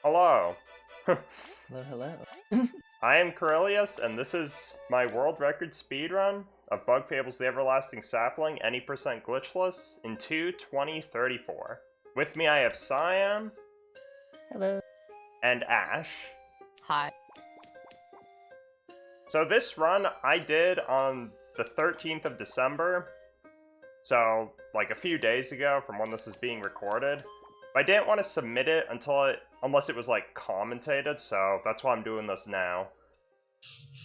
Hello. Hello, hello. I am Corellius, and this is my world record speedrun of Bug Fables the Everlasting Sapling, any percent glitchless, in 2:20:34. With me I have Cyan. Hello. And Ash. Hi. So this run I did on the 13th of December, so like a few days ago from when this is being recorded. But I didn't want to submit it unless it was like commentated, so that's why I'm doing this now.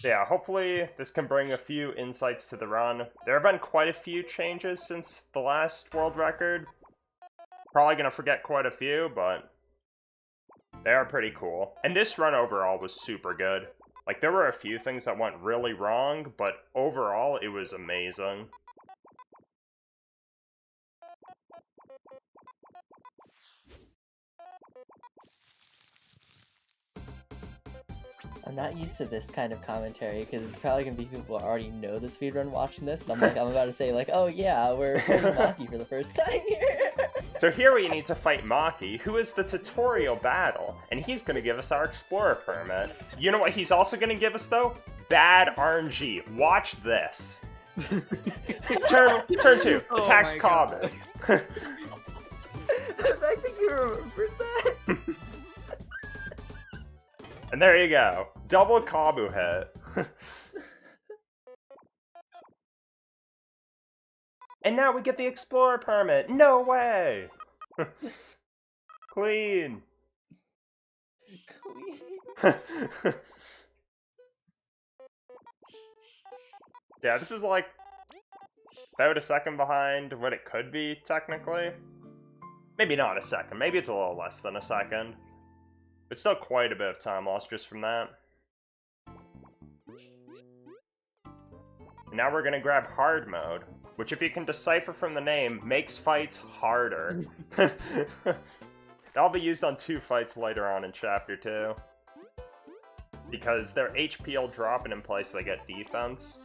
So yeah, hopefully this can bring a few insights to the run. There have been quite a few changes since the last world record. Probably gonna forget quite a few, but they are pretty cool. And this run overall was super good. Like, there were a few things that went really wrong, but overall it was amazing. I'm not used to this kind of commentary because it's probably gonna be people who already know the speedrun watching this. And I'm about to say like, oh yeah, we're playing Maki for the first time here. So here we need to fight Maki, who is the tutorial battle, and he's gonna give us our Explorer permit. You know what he's also gonna give us though? Bad RNG. Watch this. turn 2. Oh Attacks my Common. The fact that you remembered that. And there you go. Double Kabu hit. And now we get the Explorer permit. No way! Clean. Yeah, this is like about a second behind what it could be, technically. Maybe not a second. Maybe it's a little less than a second. But still quite a bit of time lost just from that. And now we're gonna grab hard mode, which if you can decipher from the name, makes fights harder. That'll be used on 2 fights later on in Chapter 2. Because their HP will drop and in place they get defense.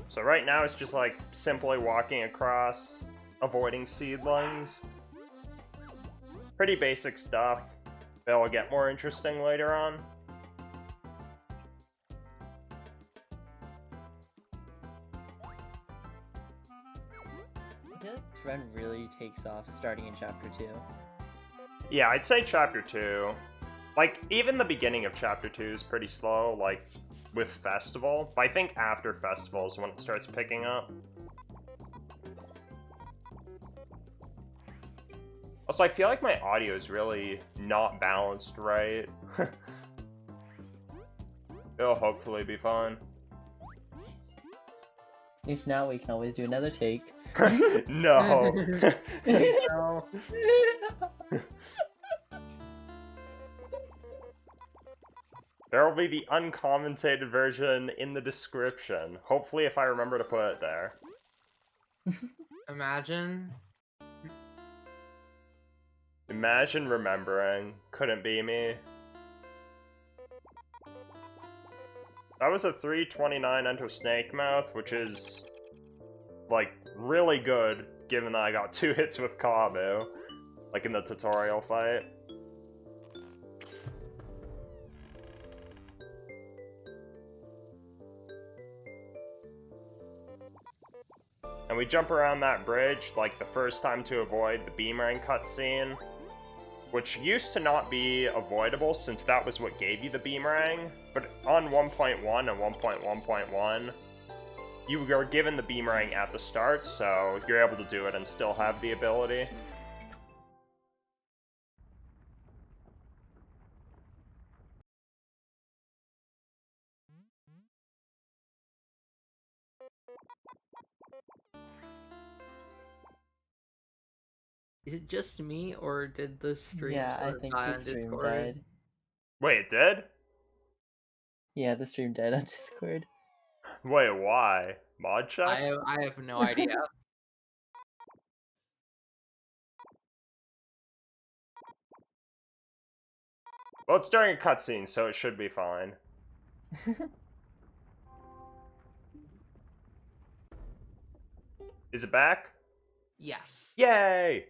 So right now it's just like simply walking across, avoiding seedlings. Pretty basic stuff. That'll get more interesting later on. I feel like this run really takes off starting in Chapter 2. Yeah, I'd say Chapter 2. Like, even the beginning of Chapter 2 is pretty slow, like, with Festival. But I think after Festival is when it starts picking up. Also, I feel like my audio is really not balanced right. It'll hopefully be fine. If not, we can always do another take. No. No. There will be the uncommentated version in the description. Hopefully if I remember to put it there. Imagine. Imagine remembering. Couldn't be me. That was a 329 enter Snake Mouth, which is, like, really good, given that I got 2 hits with Kabu, like in the tutorial fight. And we jump around that bridge, like the first time to avoid the Beamerang cutscene, which used to not be avoidable since that was what gave you the Beamerang, but on 1.1 and 1.1.1, you were given the Beamerang at the start, so you're able to do it and still have the ability. Is it just me, or did the stream Yeah, I sort of think die the on stream Discord? died. Wait, it did? Yeah, the stream died on Discord. Wait, why? Mod check? I have no idea. Well, it's during a cutscene, so it should be fine. Is it back? Yes. Yay!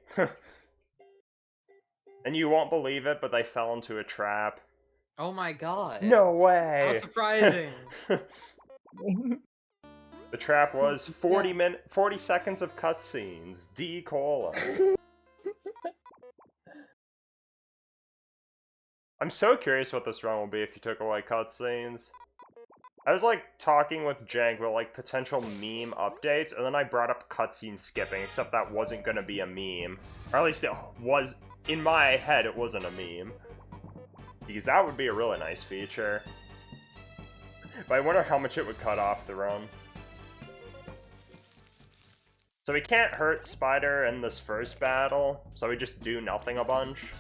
And you won't believe it, but they fell into a trap. Oh my god. No way! How surprising. The trap was 40 Yeah. 40 seconds of cutscenes. D colon. I'm so curious what this run will be if you took away cutscenes. I was like talking with Jank about like potential meme updates, and then I brought up cutscene skipping, except that wasn't gonna be a meme. Or at least it was, in my head, it wasn't a meme. Because that would be a really nice feature. But I wonder how much it would cut off the run. So we can't hurt Spider in this first battle, so we just do nothing a bunch.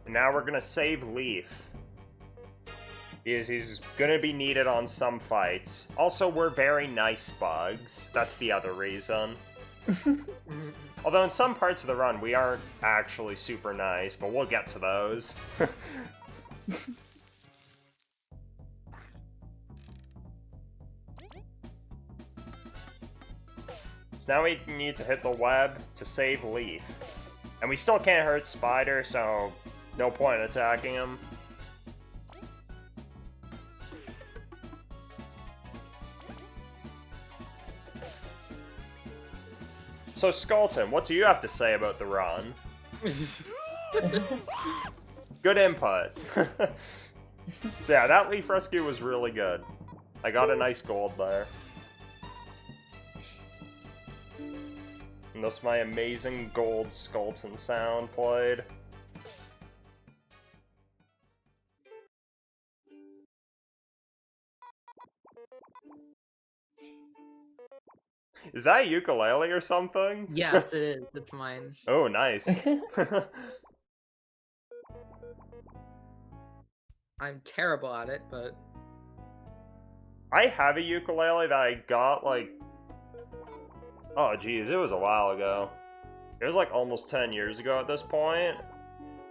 And now we're gonna save Leaf. He's gonna be needed on some fights. Also, we're very nice bugs. That's the other reason. Although in some parts of the run, we aren't actually super nice, but we'll get to those. So now we need to hit the web to save Leaf. And we still can't hurt Spider, so no point attacking him. So Skullton, what do you have to say about the run? Good input. So yeah, that Leaf Rescue was really good. I got a nice gold there. And thus my amazing gold Skullton sound played. Is that a ukulele or something? Yes, it is. It's mine. Oh, nice. I'm terrible at it, but I have a ukulele that I got, like... Oh, geez, it was a while ago. It was, like, almost 10 years ago at this point.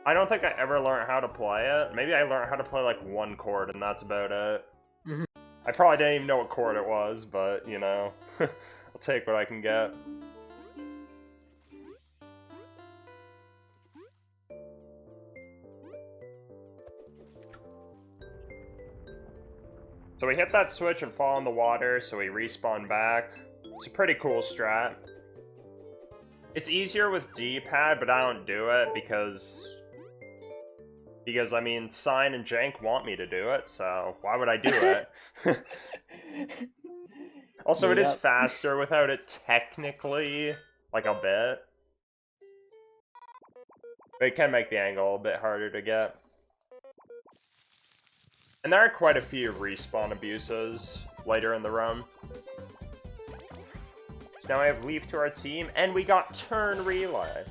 I don't think I ever learned how to play it. Maybe I learned how to play, like, one chord, and that's about it. Mhm. I probably didn't even know what chord it was, but, you know... I'll take what I can get. So we hit that switch and fall in the water, so we respawn back. It's a pretty cool strat. It's easier with D-pad, but I don't do it because, I mean, Cyan and Jank want me to do it, so why would I do it? Also, it is faster without it technically, like, a bit. But it can make the angle a bit harder to get. And there are quite a few respawn abuses later in the run. So now I have Leaf to our team, and we got Turn Relay.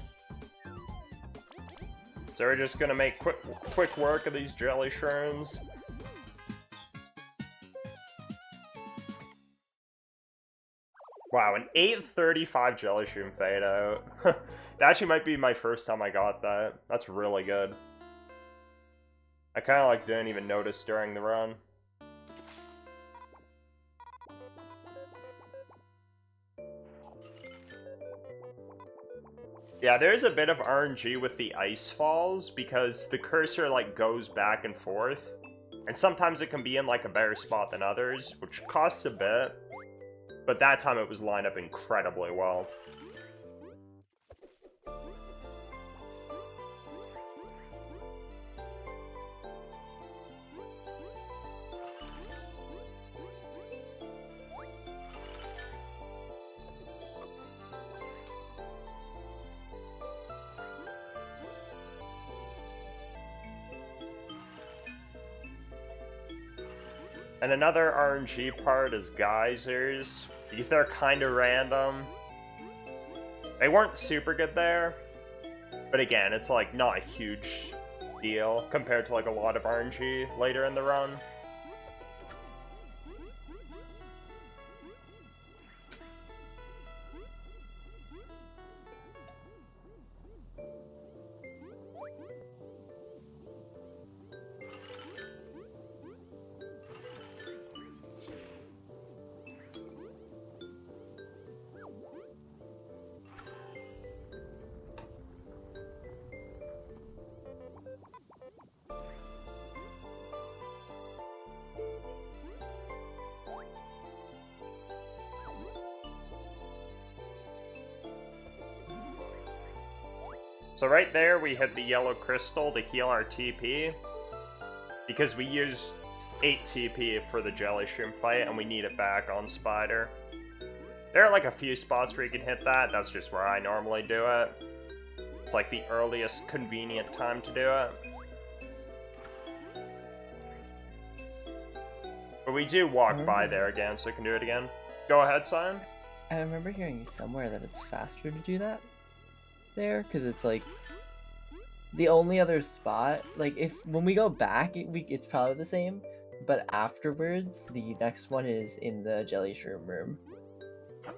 So we're just gonna make quick work of these jelly shrooms. Wow, an 835 jelly shroom fade out. That actually might be my first time I got that. That's really good. I kind of like didn't even notice during the run. Yeah, there's a bit of RNG with the ice falls because the cursor like goes back and forth. And sometimes it can be in like a better spot than others, which costs a bit. But that time it was lined up incredibly well. And another RNG part is geysers, because they're kind of random. They weren't super good there, but again, it's like not a huge deal compared to like a lot of RNG later in the run. So right there, we hit the yellow crystal to heal our TP. Because we used 8 TP for the jelly shroom fight, and we need it back on Spider. There are like a few spots where you can hit that. That's just where I normally do it. It's like the earliest convenient time to do it. But we do walk by there again, so we can do it again. Go ahead, Cyan. I remember hearing somewhere that it's faster to do that there, because it's like the only other spot. Like when we go back, it's probably the same, but afterwards, the next one is in the jelly shroom room.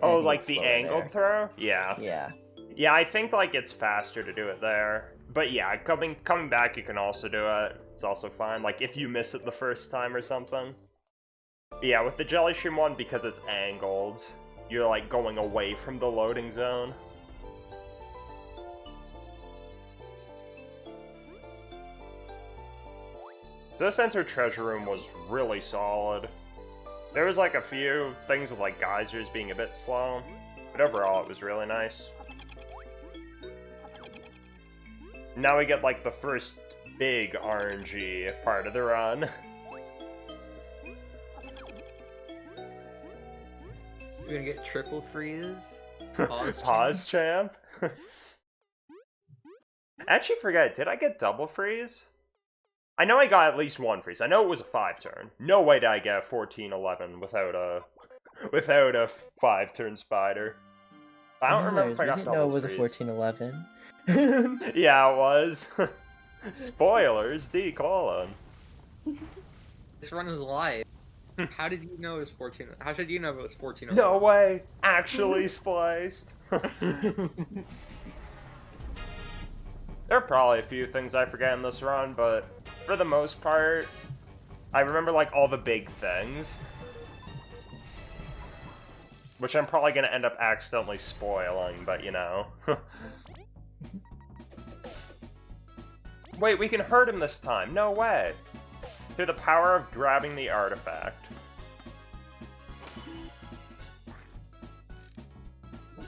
Oh, like the angled throw? Yeah. Yeah. Yeah, I think like it's faster to do it there. But yeah, coming back, you can also do it. It's also fine. Like if you miss it the first time or something. But yeah, with the jelly shroom one, because it's angled, you're like going away from the loading zone. This Enter Treasure Room was really solid. There was like a few things with like geysers being a bit slow, but overall it was really nice. Now we get like the first big RNG part of the run. We're gonna get triple freeze. Pause champ. I actually forget, did I get double freeze? I know I got at least one freeze. I know it was a 5-turn. No way did I get a 14-11 without a 5-turn spider. I don't remember if I got double know it was freeze. a 14-11. Yeah, it was. Spoilers, D colon. This run is live. How did you know it was 14? How should you know if it was 14? No way! Actually spliced. There are probably a few things I forget in this run, but for the most part, I remember like all the big things. Which I'm probably gonna end up accidentally spoiling, but you know. Wait, we can hurt him this time. No way. Through the power of grabbing the artifact.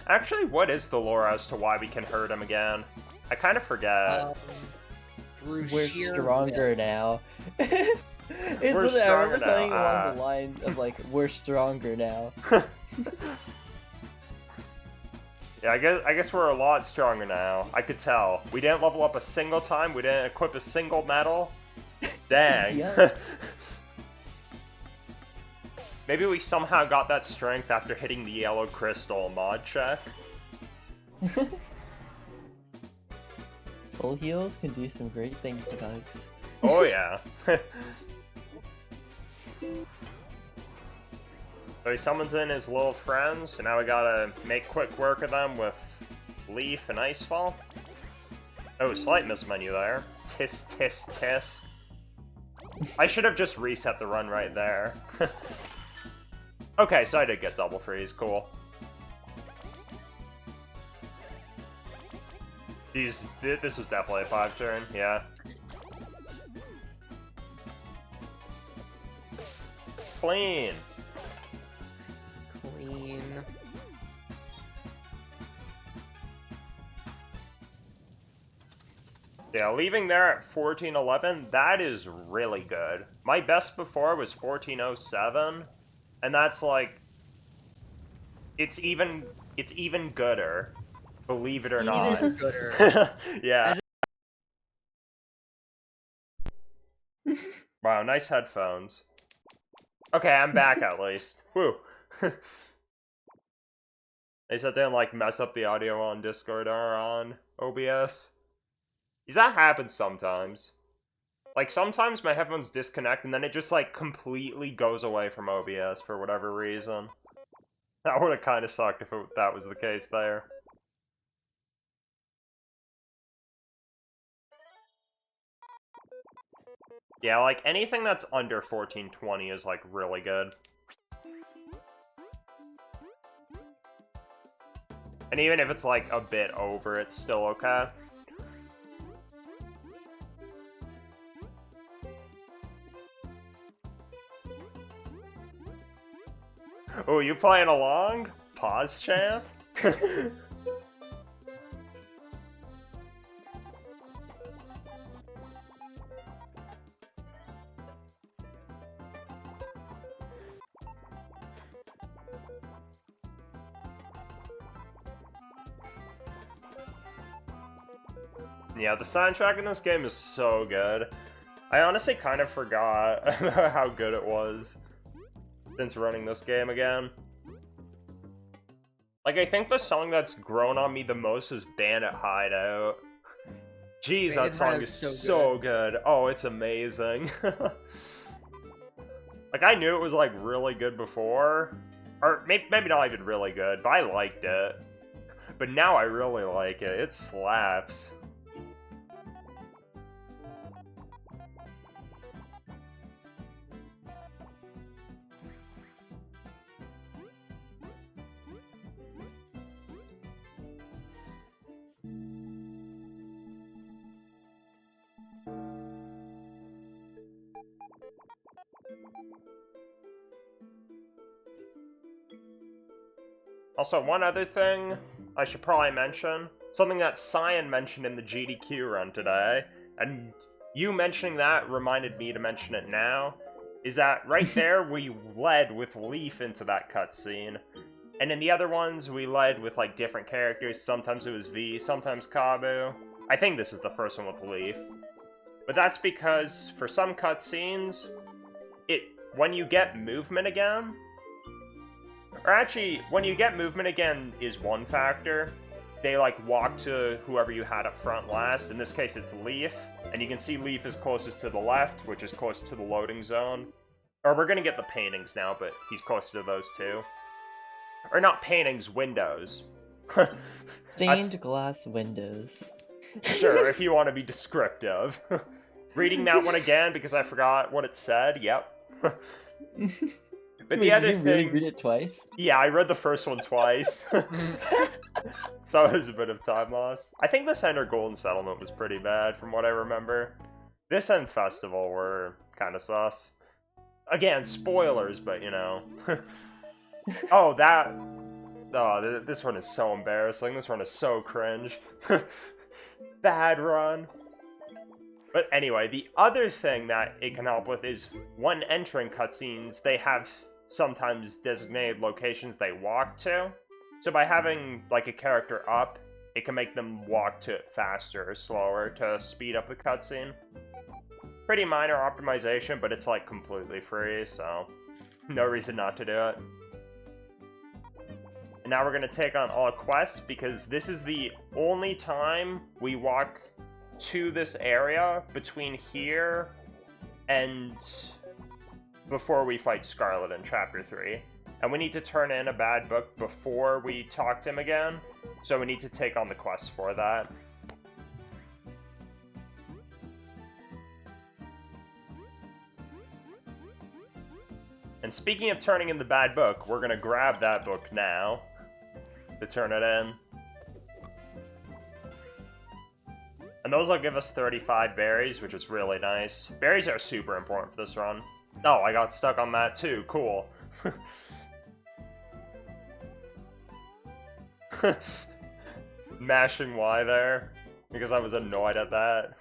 Actually, what is the lore as to why we can hurt him again? I kind of forget. We're stronger now. We're stronger I remember something now. along the lines of like, we're stronger now. Yeah, I guess we're a lot stronger now. I could tell. We didn't level up a single time. We didn't equip a single medal. Dang. Yeah. Maybe we somehow got that strength after hitting the yellow crystal mod check. Full heals can do some great things to bugs. Oh yeah. So he summons in his little friends, so now we gotta make quick work of them with Leaf and Icefall. Oh, slight mismenu there. Tisk, tisk, tisk. I should have just reset the run right there. Okay, so I did get double freeze, cool. This was definitely a 5-turn, yeah. Clean. Clean. Yeah, leaving there at 14-11, that is really good. My best before was 14-07, and that's like, it's even gooder, believe it or not. Even gooder. Yeah. Wow, nice headphones. Okay, I'm back at least. Woo. They said they didn't like mess up the audio on Discord or on OBS. That happens sometimes. Like, sometimes my headphones disconnect and then it just, like, completely goes away from OBS for whatever reason. That would have kind of sucked if that was the case there. Yeah, like, anything that's under 1420 is, like, really good. And even if it's, like, a bit over, it's still okay. Oh, you playing along? Pause, champ? Yeah, the soundtrack in this game is so good. I honestly kind of forgot how good it was since running this game again. Like, I think the song that's grown on me the most is Bandit Hideout. Jeez, that song is so good. Oh, it's amazing. Like, I knew it was, like, really good before. Or maybe not even really good, but I liked it. But now I really like it. It slaps. Also, one other thing I should probably mention, something that Cyan mentioned in the GDQ run today, and you mentioning that reminded me to mention it now, is that right there we led with Leaf into that cutscene, and in the other ones we led with like different characters. Sometimes it was V, sometimes Kabu. I think this is the first one with Leaf. But that's because for some cutscenes, when you get movement again, or actually, when you get movement again is one factor. They, like, walk to whoever you had up front last. In this case, it's Leaf. And you can see Leaf is closest to the left, which is close to the loading zone. Or we're gonna get the paintings now, but he's closer to those two. Or not paintings, windows. Stained glass windows. Sure, if you want to be descriptive. Reading that one again because I forgot what it said, yep. But Wait, the other did you thing... really read it twice? Yeah, I read the first one twice. So it was a bit of time loss. I think this Ender Golden Settlement was pretty bad from what I remember. This and Festival were kind of sus. Again, spoilers, but you know. Oh, this one is so embarrassing. This one is so cringe. Bad run. But anyway, the other thing that it can help with is when entering cutscenes, they have sometimes designated locations they walk to. So by having like a character up, it can make them walk to it faster or slower to speed up the cutscene. Pretty minor optimization, but it's like completely free, so no reason not to do it. And now we're going to take on all quests because this is the only time we walk to this area between here and before we fight Scarlet in Chapter 3. And we need to turn in a bad book before we talk to him again, so we need to take on the quest for that. And speaking of turning in the bad book, we're gonna grab that book now to turn it in. And those will give us 35 berries, which is really nice. Berries are super important for this run. Oh, I got stuck on that too. Cool. Mashing Y there, because I was annoyed at that.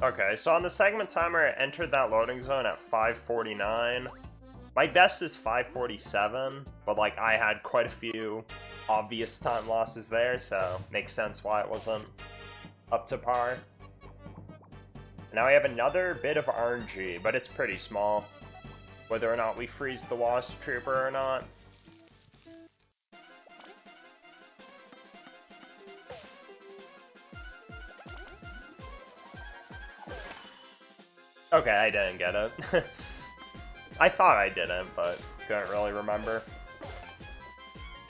Okay, so on the segment timer, I entered that loading zone at 5:49. My best is 5:47, but like I had quite a few obvious time losses there, so makes sense why it wasn't up to par. Now we have another bit of RNG, but it's pretty small. Whether or not we freeze the Wasp Trooper or not. Okay, I didn't get it. I thought I didn't, but couldn't really remember.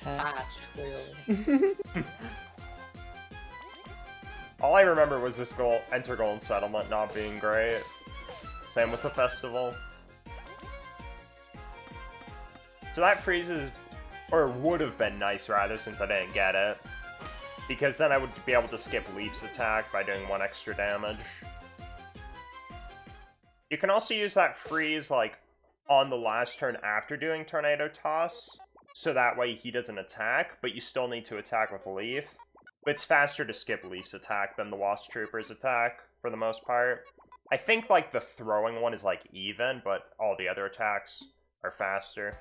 patched, clearly. All I remember was this Enter Golden Settlement not being great. Same with the festival. So that freezes, or would have been nice rather, since I didn't get it. Because then I would be able to skip Leaf's attack by doing 1 extra damage. You can also use that freeze, like, on the last turn after doing Tornado Toss, so that way he doesn't attack, but you still need to attack with Leaf. But it's faster to skip Leaf's attack than the Wasp Trooper's attack, for the most part. I think, like, the throwing one is, like, even, but all the other attacks are faster.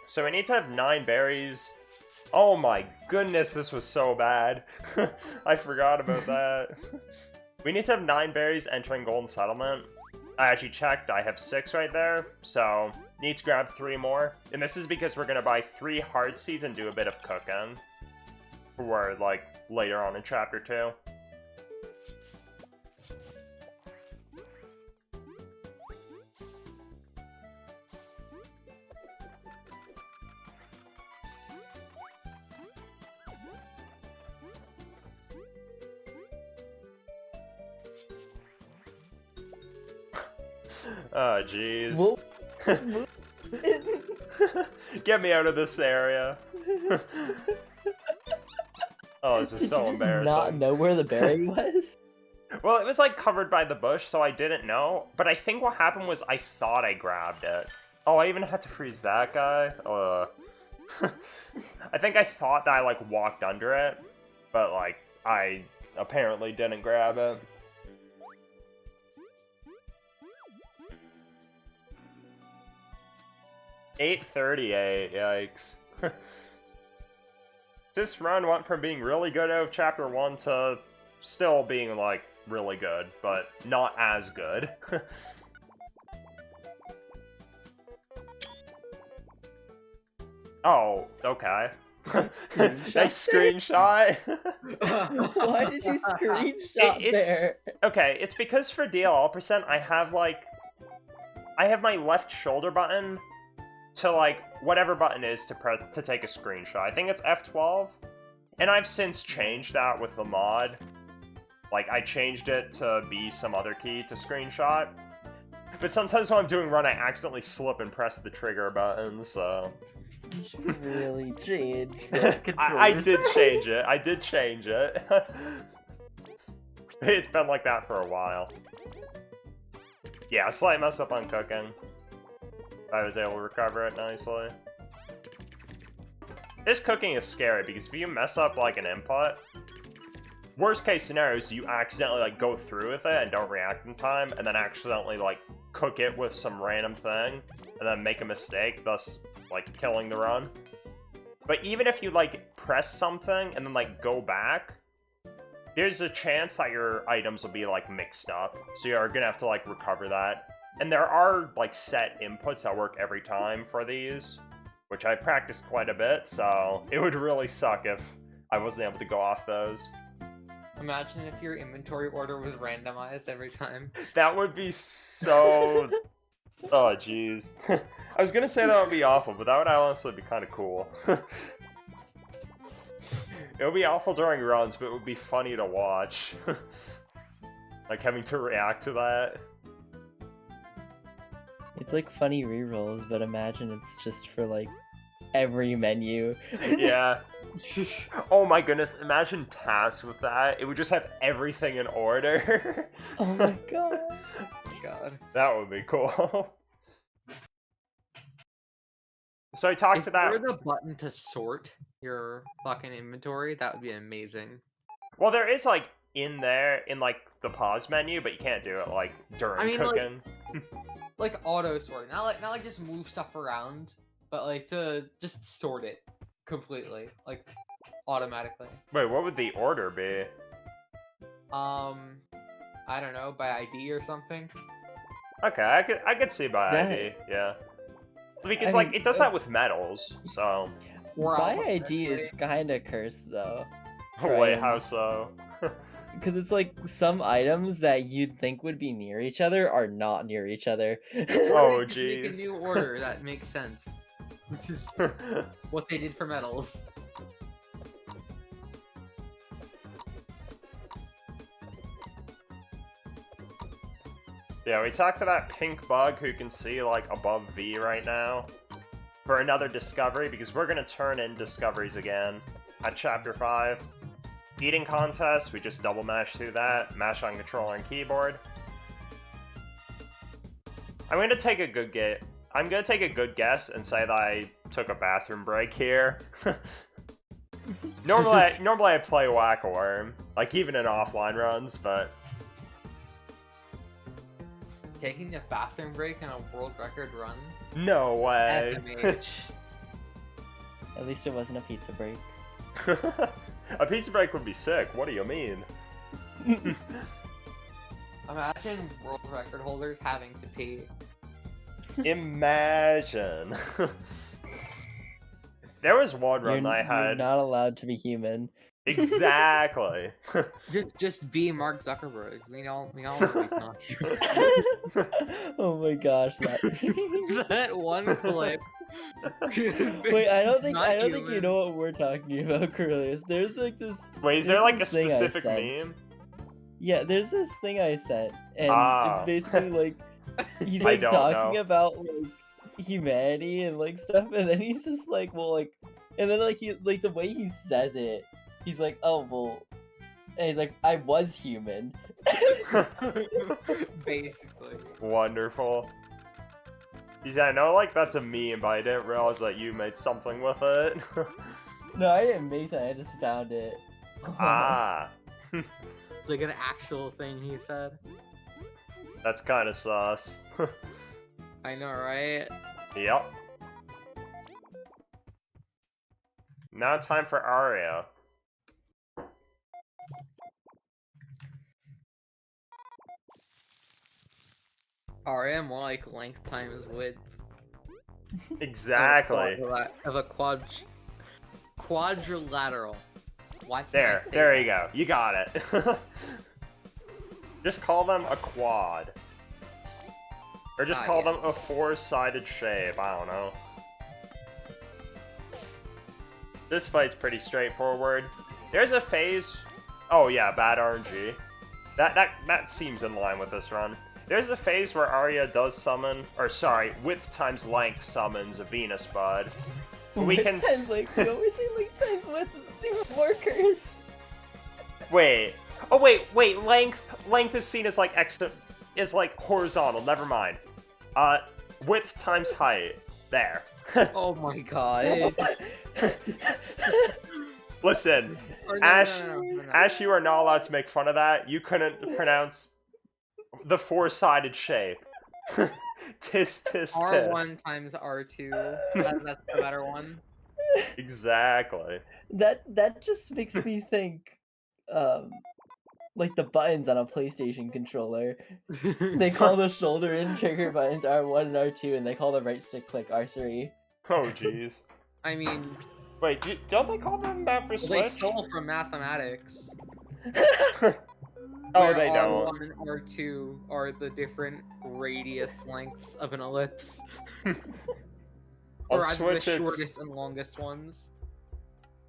So we need to have 9 berries. Oh my goodness, this was so bad. I forgot about that. We need to have 9 berries entering Golden Settlement. I actually checked, I have 6 right there, so need to grab 3 more. And this is because we're gonna buy 3 heart seeds and do a bit of cooking. For, like, later on in Chapter 2. Oh, jeez. Get me out of this area. Oh, this is so embarrassing. Not know where the berry was? Well, it was like covered by the bush, so I didn't know. But I think what happened was I thought I grabbed it. Oh, I even had to freeze that guy. I think I thought that I like walked under it, but like I apparently didn't grab it. $838, yikes. This run went from being really good out of Chapter 1 to still being, like, really good, but not as good. Oh, okay. Nice screenshot. Why did you screenshot there? Okay, it's because for DLL%, I have, like... I have my left shoulder button to, like, whatever button is to take a screenshot. I think it's F12, and I've since changed that with the mod. Like, I changed it to be some other key to screenshot. But sometimes when I'm doing run, I accidentally slip and press the trigger button, so... You should really change the I did change it. I did change it. It's been like that for a while. Yeah, slight mess up on cooking. I was able to recover it nicely. This cooking is scary because if you mess up like an input, worst case scenario is you accidentally like go through with it and don't react in time, and then accidentally like cook it with some random thing, and then make a mistake, thus like killing the run. But even if you like press something and then like go back, there's a chance that your items will be like mixed up, so you're gonna have to like recover that. And there are, like, set inputs that work every time for these, which I practiced quite a bit, so it would really suck if I wasn't able to go off those. Imagine if your inventory order was randomized every time. That would be so... Oh, jeez. I was gonna say that would be awful, but that would honestly be kind of cool. It would be awful during runs, but it would be funny to watch. Like, having to react to that. It's like funny rerolls, but imagine it's just for like every menu. Yeah. Oh my goodness, imagine tasks with that. It would just have everything in order. Oh my god. Oh my god. That would be cool. So I talked to that. If there were the button to sort your fucking inventory, that would be amazing. Well, there is like in there in like the pause menu, but you can't do it like during cooking. Like auto sorting, not like just move stuff around, but like to just sort it completely, like automatically. Wait, what would the order be? I don't know, by ID or something. Okay, I could see by ID, yeah. Because like it does that with medals, so. By ID is kind of cursed though. for Wait, how items. so? Because it's like some items that you'd think would be near each other are not near each other. Oh, Make a jeez. new order that makes sense. Which is what they did for metals. Yeah, we talked to that pink bug who can see, like, above V right now for another discovery, because we're gonna turn in discoveries again at Chapter 5. Eating contest, we just double mash through that, mash on controller and keyboard. I'm gonna take a good guess and say that I took a bathroom break here. normally I play Whack-A-Worm, like even in offline runs, but Taking a bathroom break in a world record run? no way. SMH. At least it wasn't a pizza break. A pizza break would be sick, what do you mean? Imagine world record holders having to pee. Imagine. There was one run I You're had. not allowed to be human. Exactly. Just be Mark Zuckerberg. We all know he's not here. Oh my gosh, that. That one clip. Wait, I don't think Not you human. know what we're talking about, Cornelius. There's like this. Wait, is there There's like a this thing I specific sent. meme? Yeah, there's this thing I sent, and Ah. it's basically like he's I like don't talking know. about like humanity and like stuff, and then he's just like, well, like, and then like he like the way he says it, he's like, oh well, and he's like, I was human. Basically. Wonderful. Yeah, I know like that's a meme, but I didn't realize that you made something with it. No, I didn't make that. I just found it. Ah, It's like an actual thing he said. that's kind of sus. I know, right? Yep. Now time for Aria. RM more like length times width. Exactly. Of a quadrilateral. Why can't I There, say there that? you go. You got it. Just call them a quad. Or just call them a yes. four-sided shape, I don't know. This fight's pretty straightforward. There's a phase... Oh yeah, bad RNG. That seems in line with this run. There's a phase where Arya does summon... Or sorry, width times length summons a Venus Bud. We can... Times, like, we always say like times width is even more cursed. Wait. Oh wait, length is seen as like is like horizontal, never mind. Width times height. There. Oh my god. Listen, Or no, Ash, no. Ash, you are not allowed to make fun of that. You couldn't pronounce the four-sided shape. Tis. R1 times R2. That's the better one. Exactly. That just makes me think, like the buttons on a PlayStation controller. They call the shoulder and trigger buttons R1 and R2, and they call the right stick click R3. Oh jeez. I mean, Wait, don't they call them that for they Switch? stole from mathematics. Oh, where they don't. R1 and R2 are the different radius lengths of an ellipse. Or On either Switch, the it's... shortest and longest ones.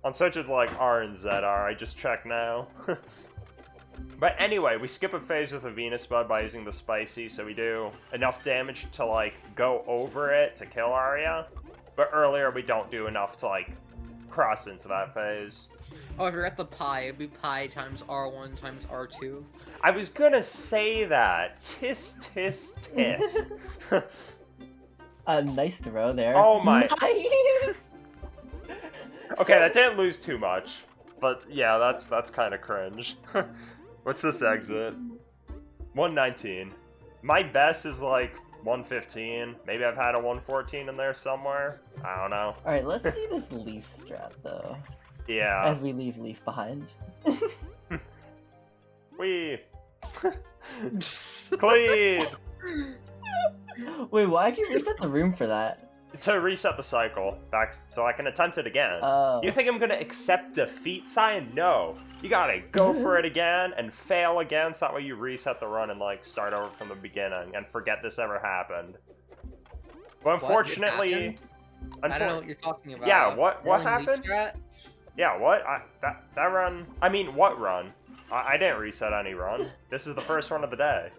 On Switch, it's like R and ZR. I just checked now. But anyway, we skip a phase with a Venus Bud by using the Spicy, so we do enough damage to, like, go over it to kill Arya. But earlier, we don't do enough to, like, cross into that phase. Oh, I forgot the pi. It'd be pi times R1 times R2. I was gonna say that. Tis. A nice throw there. Oh my- Nice! Okay, that didn't lose too much. But yeah, that's kind of cringe. What's this exit? 119. My best is like 115. Maybe I've had a 114 in there somewhere. I don't know. Alright, let's see this leaf strat though. Yeah. As we leave leaf behind. We clean. Wait, why'd you reset the room for that? To reset the cycle, back so I can attempt it again. Oh. You think I'm gonna accept defeat, Cyan? No. You gotta go for it again and fail again, so that way you reset the run and, like, start over from the beginning and forget this ever happened. But unfortunately... I don't know what you're talking about. Yeah, what Rolling happened? leaf strat? Yeah, what? That run... I mean, what run? I didn't reset any run. This is the first run of the day.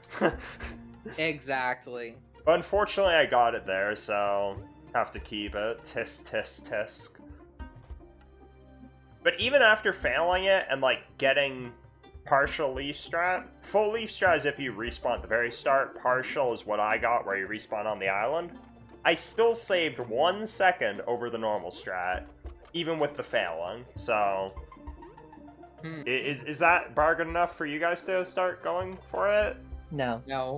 Exactly. But unfortunately, I got it there, so... have to keep it. Tisk, tisk, tisk. But even after failing it and, like, getting partial leaf strat, full leaf strat is if you respawn at the very start. Partial is what I got, where you respawn on the island. I still saved 1 second over the normal strat, even with the failing, so... Is that bargain enough for you guys to start going for it? No. No.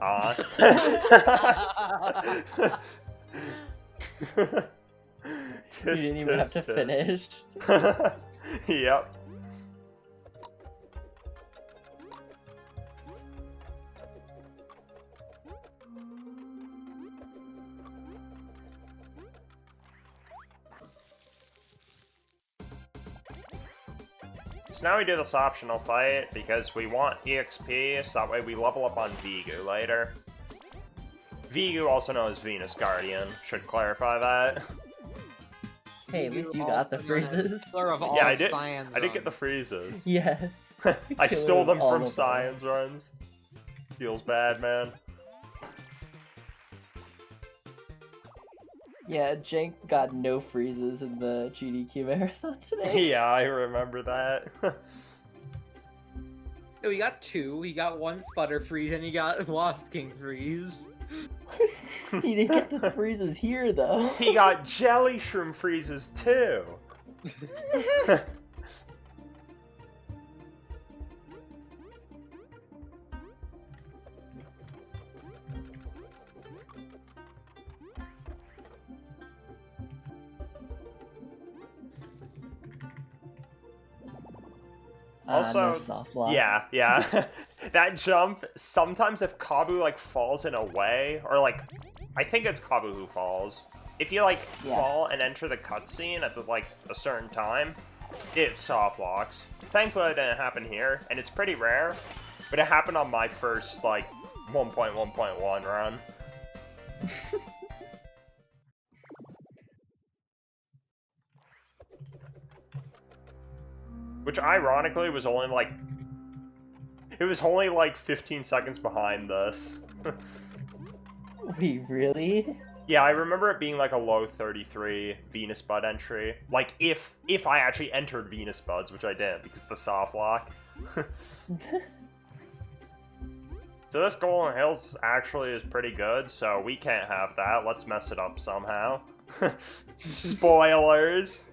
You didn't even have to finish. Yep. So now we do this optional fight because we want EXP, so that way we level up on Vigu later. Vigu, also known as Venus Guardian, should clarify that. Hey, at least you got the freezes. Yeah, I did get the freezes. Yes. I stole them All from of them. Cyan's runs. Feels bad, man. Yeah, Jank got no freezes in the GDQ marathon today. Yeah, I remember that. No, he got 2. He got 1 Sputter Freeze and he got Wasp King Freeze. He didn't get the freezes here, though. He got Jelly Shroom freezes, too. Also, no soft lock. yeah. That jump, sometimes if Kabu, like, falls in a way, or, like, I think it's Kabu who falls. If you, like, fall and enter the cutscene at, like, a certain time, it soft locks. Thankfully, it didn't happen here, and it's pretty rare, but it happened on my first, like, 1.1.1 run. Which, ironically, was only, like... It was only, like, 15 seconds behind this. Wait, really? Yeah, I remember it being, like, a low 33 Venus Bud entry. Like, if I actually entered Venus Buds, which I didn't, because of the soft lock. So this Golden Hills actually is pretty good, so we can't have that. Let's mess it up somehow. Spoilers!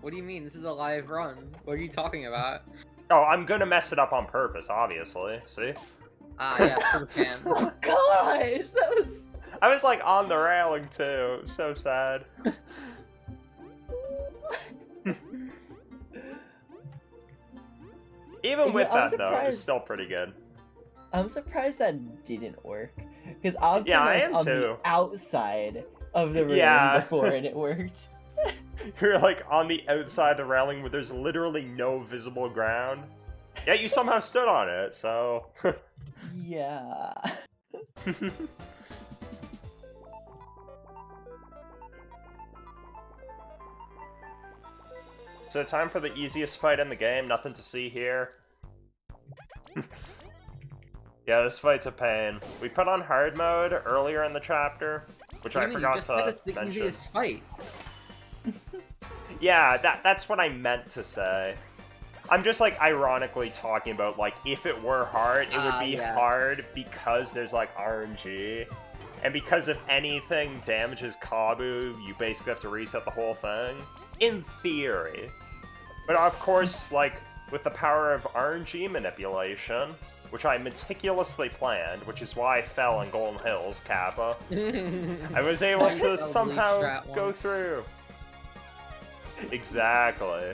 What do you mean? This is a live run. What are you talking about? Oh, I'm gonna mess it up on purpose, obviously. See? Ah, yes, for the can. Oh gosh, that was... I was, like, on the railing, too. So sad. Even with that, though, it's still pretty good. I'm surprised that didn't work. Because I was I am on too. the outside of the railing before and it worked. You're, like, on the outside of the railing where there's literally no visible ground. Yet you somehow stood on it, so... Yeah. So time for the easiest fight in the game, nothing to see here. Yeah, this fight's a pain. We put on hard mode earlier in the chapter, which I forgot to mention. The easiest fight. Yeah, that's what I meant to say. I'm just, like, ironically talking about, like, if it were hard, it would be hard because there's, like, RNG. And because if anything damages Kabu, you basically have to reset the whole thing. In theory. But of course, like, with the power of RNG manipulation, which I meticulously planned, which is why I fell in Golden Hills, Kappa, I was able to somehow go through. Exactly.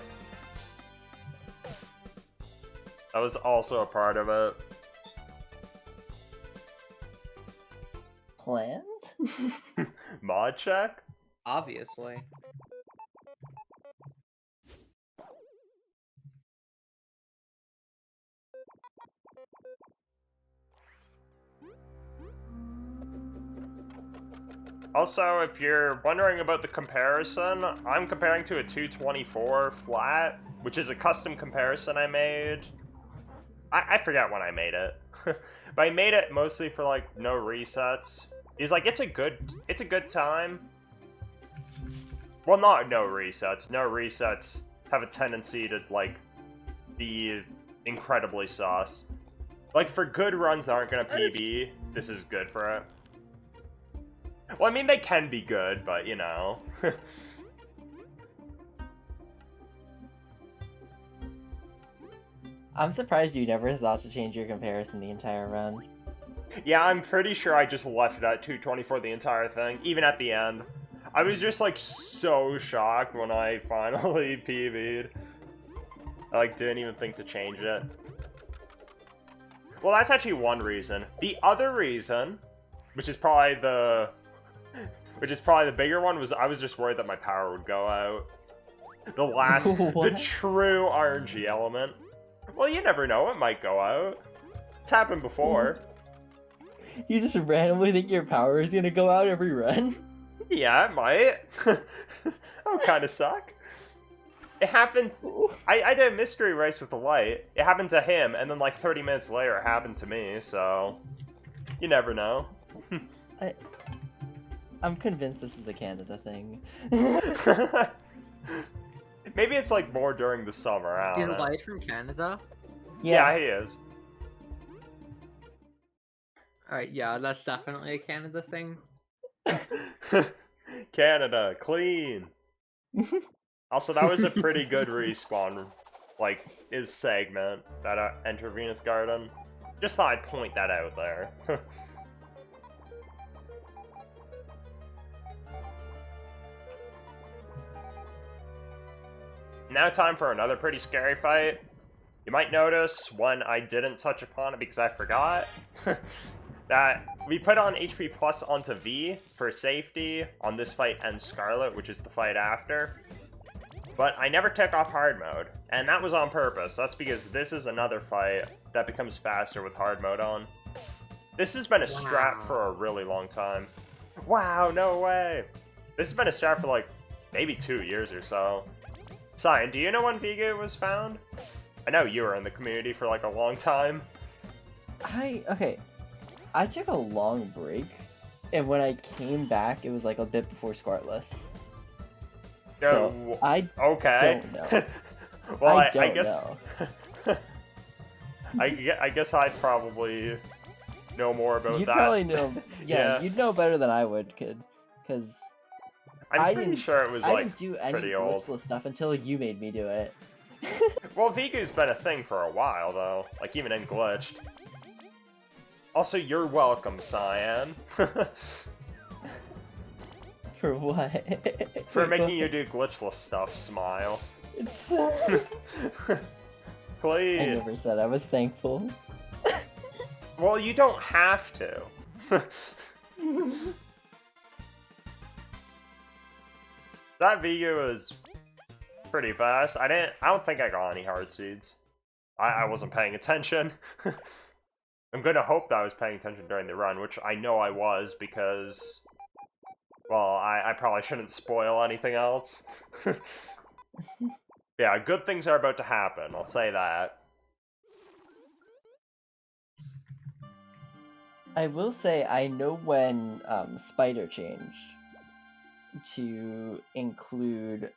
That was also a part of it. Planned? Mod check? Obviously. Also, if you're wondering about the comparison, I'm comparing to a 224 flat, which is a custom comparison I made. I forget when I made it. But I made it mostly for, like, no resets. It's like, it's a good time. Well, not no resets. No resets have a tendency to, like, be incredibly sus. Like, for good runs that aren't gonna PB, this is good for it. Well, I mean, they can be good, but, you know. I'm surprised you never thought to change your comparison the entire run. Yeah, I'm pretty sure I just left it at 224 the entire thing, even at the end. I was just, like, so shocked when I finally PB'd. I, like, didn't even think to change it. Well, that's actually one reason. The other reason, which is probably the bigger one, was I was just worried that my power would go out. The true RNG element. Well, you never know, it might go out. It's happened before. You just randomly think your power is gonna go out every run? Yeah, it might. That would kind of suck. It happened... I did a mystery race with the light. It happened to him, and then like 30 minutes later it happened to me, so... You never know. I'm convinced this is a Canada thing. Maybe it's like more during the summer, I Is don't know. Light from Canada? Yeah, he is. Alright, yeah, that's definitely a Canada thing. Canada, clean. Also, that was a pretty good respawn, like, is segment, that Enter Venus Garden. Just thought I'd point that out there. Now time for another pretty scary fight. You might notice when I didn't touch upon it because I forgot, that we put on HP plus onto V for safety on this fight and Scarlet, which is the fight after. But I never took off hard mode, and that was on purpose. That's because this is another fight that becomes faster with hard mode on. This has been a strat for a really long time. Wow, no way! This has been a strat for like, maybe 2 years or so. Cyan, do you know when Vega was found? I know you were in the community for like a long time. Okay. I took a long break, and when I came back, it was like a bit before Scarlet. So I don't know. Well, I guess know. I guess I'd probably know more about You'd that. probably know. Yeah, you'd know better than I would, kid. Because I'm pretty sure it was I like didn't do any pretty old. glitchless stuff until you made me do it. Well, Vigu's been a thing for a while though, like even in glitched. Also, you're welcome, Cyan. For what? For making you do glitchless stuff, smile. It's... Clean. I never said I was thankful. Well, you don't have to. That Vigu is pretty fast. I don't think I got any hard seeds. I wasn't paying attention. I'm gonna hope that I was paying attention during the run, which I know I was because, well, I probably shouldn't spoil anything else. Yeah, good things are about to happen, I'll say that. I will say I know when Spider changed to include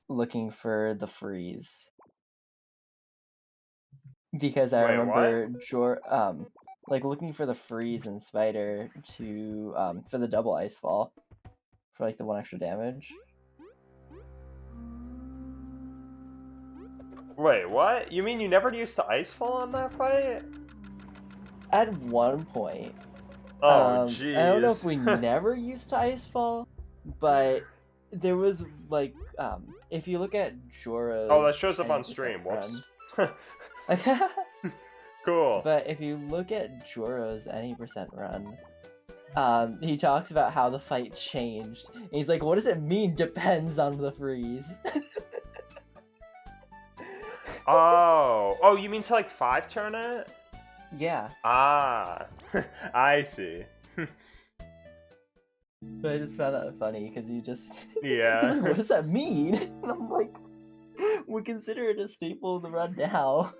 looking for the freeze. Because I remember like looking for the freeze in Spider to for the double ice fall for like the 1 extra damage. Wait, what? You mean you never used to Icefall on that fight? At one point. Oh, jeez. I don't know if we never used to Icefall, but there was like if you look at Jora's... Oh, that shows up on stream. Whoops. Run, Cool. but if you look at Jora's any % run, he talks about how the fight changed. And he's like, what does it mean depends on the freeze? Oh, you mean to like 5-turn it? Yeah, Ah, I see. but I just found that funny because you just Yeah. what does that mean? And I'm like, we consider it a staple of the run now.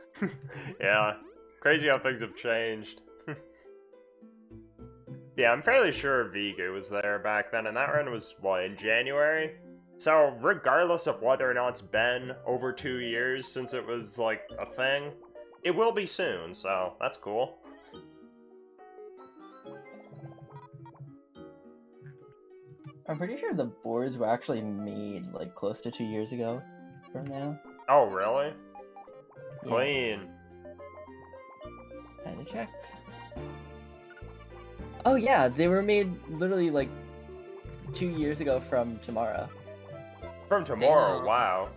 Yeah. Crazy how things have changed. Yeah, I'm fairly sure Vigu was there back then, and that run was, what, in January? So, regardless of whether or not it's been over 2 years since it was, like, a thing, it will be soon, so that's cool. I'm pretty sure the boards were actually made like close to 2 years ago from now. Oh, really? Yeah, Clean. time to check. Oh yeah, they were made literally like 2 years ago from tomorrow. From tomorrow, Damn. wow.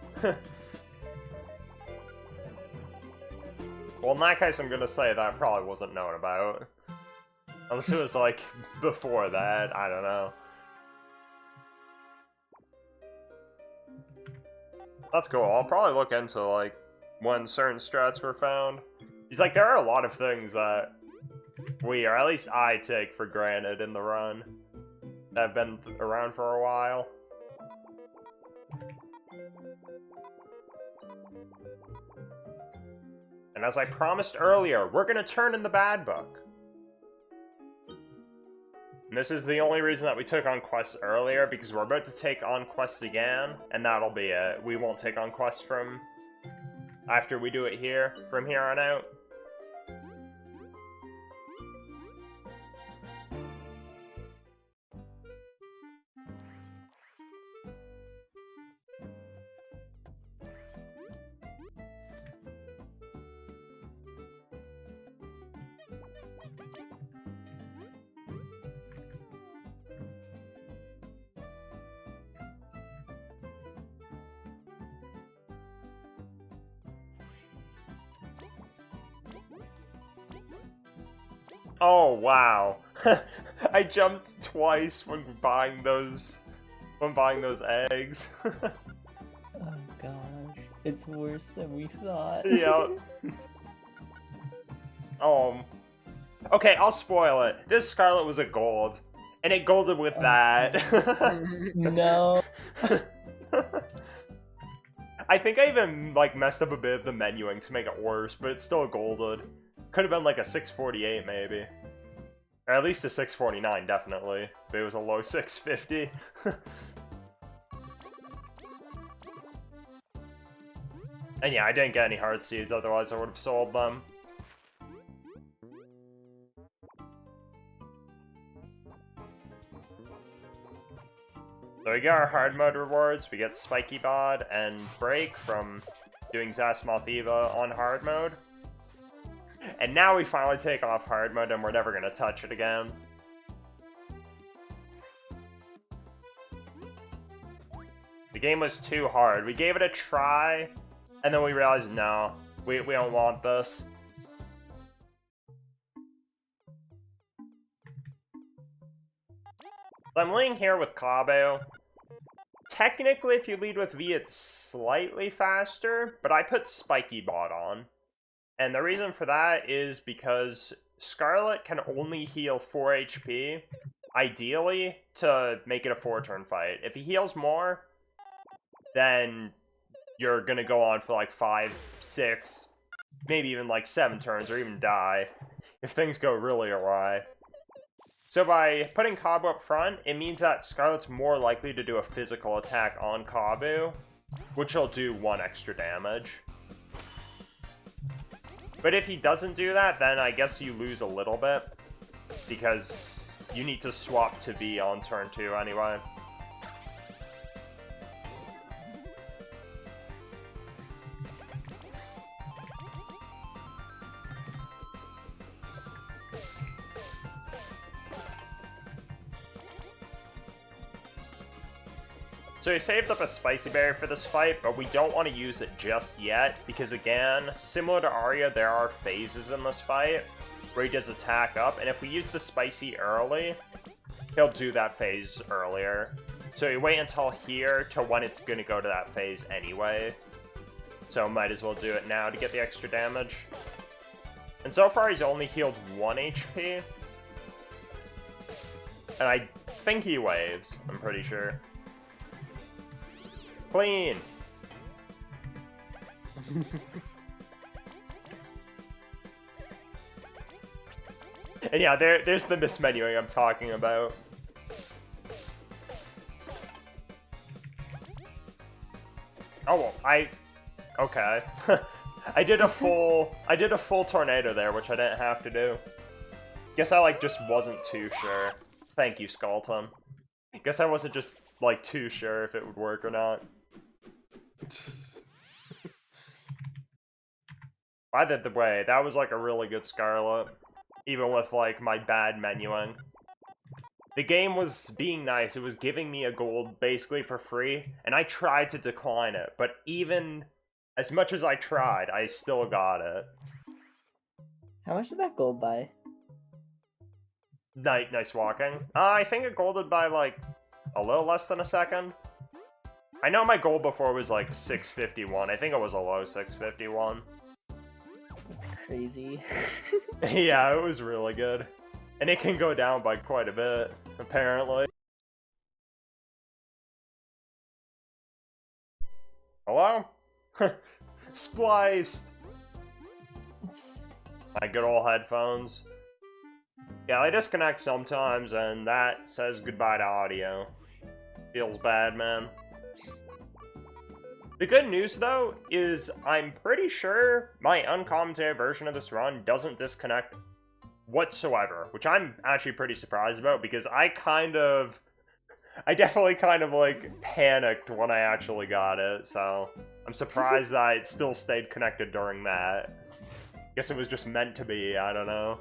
Well, in that case, I'm gonna say that probably wasn't known about. Unless it was, like, before that, I don't know. That's cool, I'll probably look into, like, when certain strats were found. He's like, there are a lot of things that we, or at least I, take for granted in the run that have been around for a while. And as I promised earlier, we're gonna turn in the bad book. And this is the only reason that we took on quests earlier, because we're about to take on quests again, and that'll be it. We won't take on quests from after we do it here, from here on out. Oh wow. I jumped twice when buying those eggs. Oh gosh, it's worse than we thought. Yeah. Okay, I'll spoil it. This Scarlet was a gold, and it golded with Oh, that. No. I think I even like messed up a bit of the menuing to make it worse, but it's still golded. Could have been like a 648 maybe. Or at least a 649 definitely. But it was a low 650. And yeah, I didn't get any hard seeds, otherwise I would have sold them. So we get our hard mode rewards, we get Spiky Bod and Break from doing Zasmoth Eva on hard mode. And now we finally take off hard mode and we're never gonna touch it again. The game was too hard. We gave it a try, and then we realized, no, we don't want this. So I'm laying here with Cabo. Technically, if you lead with V, it's slightly faster, but I put Spiky Bot on. And the reason for that is because Scarlet can only heal 4 HP, ideally, to make it a 4-turn fight. If he heals more, then you're gonna go on for like 5, 6, maybe even like 7 turns, or even die, if things go really awry. So by putting Kabu up front, it means that Scarlet's more likely to do a physical attack on Kabu, which will do 1 extra damage. But if he doesn't do that, then I guess you lose a little bit, because you need to swap to V on turn 2 anyway. So we saved up a Spicy Berry for this fight, but we don't want to use it just yet, because again, similar to Arya, there are phases in this fight where he does attack up, and if we use the Spicy early, he'll do that phase earlier. So you wait until here to when it's gonna go to that phase anyway. So might as well do it now to get the extra damage. And so far he's only healed 1 HP. And I think he waves, I'm pretty sure. Clean! And yeah, there's the mismenuing I'm talking about. Oh, well, okay. I did a full tornado there, which I didn't have to do. Guess I, like, just wasn't too sure. Thank you, Skullton. Guess I wasn't just, like, too sure if it would work or not. By the way, that was, like, a really good Scarlet. Even with, like, my bad menuing. The game was being nice. It was giving me a gold basically for free, and I tried to decline it. But even as much as I tried, I still got it. How much did that gold buy? Nice walking. I think it golded by, like, a little less than a second. I know my goal before was, like, 651. I think it was a low 651. That's crazy. Yeah, it was really good. And it can go down by quite a bit, apparently. Hello? Spliced! My good old headphones. Yeah, they disconnect sometimes, and that says goodbye to audio. Feels bad, man. The good news, though, is I'm pretty sure my uncommented version of this run doesn't disconnect whatsoever, which I'm actually pretty surprised about, because I definitely kind of, like, panicked when I actually got it, so I'm surprised that it still stayed connected during that. Guess it was just meant to be, I don't know.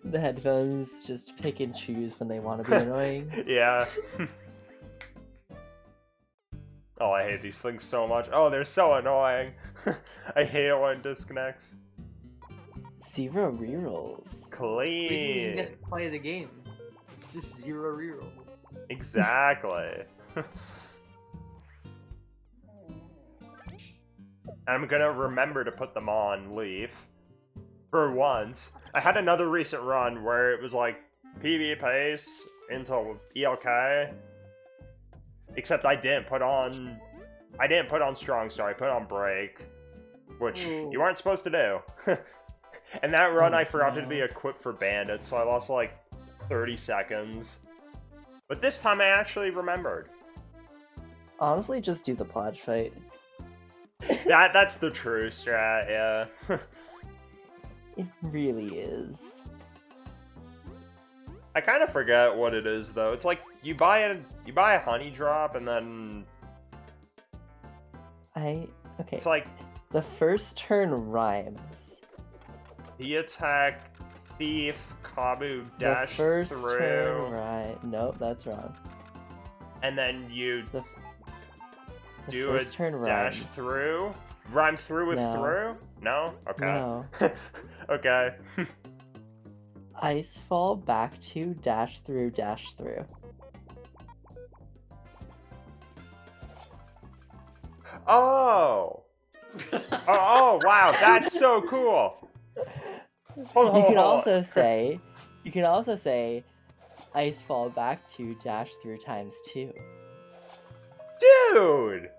The headphones just pick and choose when they want to be annoying. Yeah. Oh, I hate these things so much. Oh, they're so annoying. I hate it when it disconnects. 0 rerolls. Clean. We didn't even get to play the game. It's just 0 reroll. Exactly. I'm gonna remember to put them on Leaf. For once. I had another recent run where it was like PB pace into ELK. Except I didn't put on Strong Star, I put on Break. Which you aren't supposed to do. And that run I forgot to be equipped for Bandits, so I lost like 30 seconds. But this time I actually remembered. Honestly, just do the Plodge fight. That's the true strat, yeah. It really is. I kind of forget what it is though. It's like you buy a honey drop and then Okay. it's like The first turn rhymes. the attack, thief, Kabu dash the first through, turn right. Nope, that's wrong. and then you The do first a turn dash rhymes. through. Rhyme through with No. through? No? Okay. No. Okay. Ice fall back to dash through dash through. Oh! Oh, wow, that's so cool! Hold on, You can hold on. you can also say ice fall back to dash through times 2. Dude!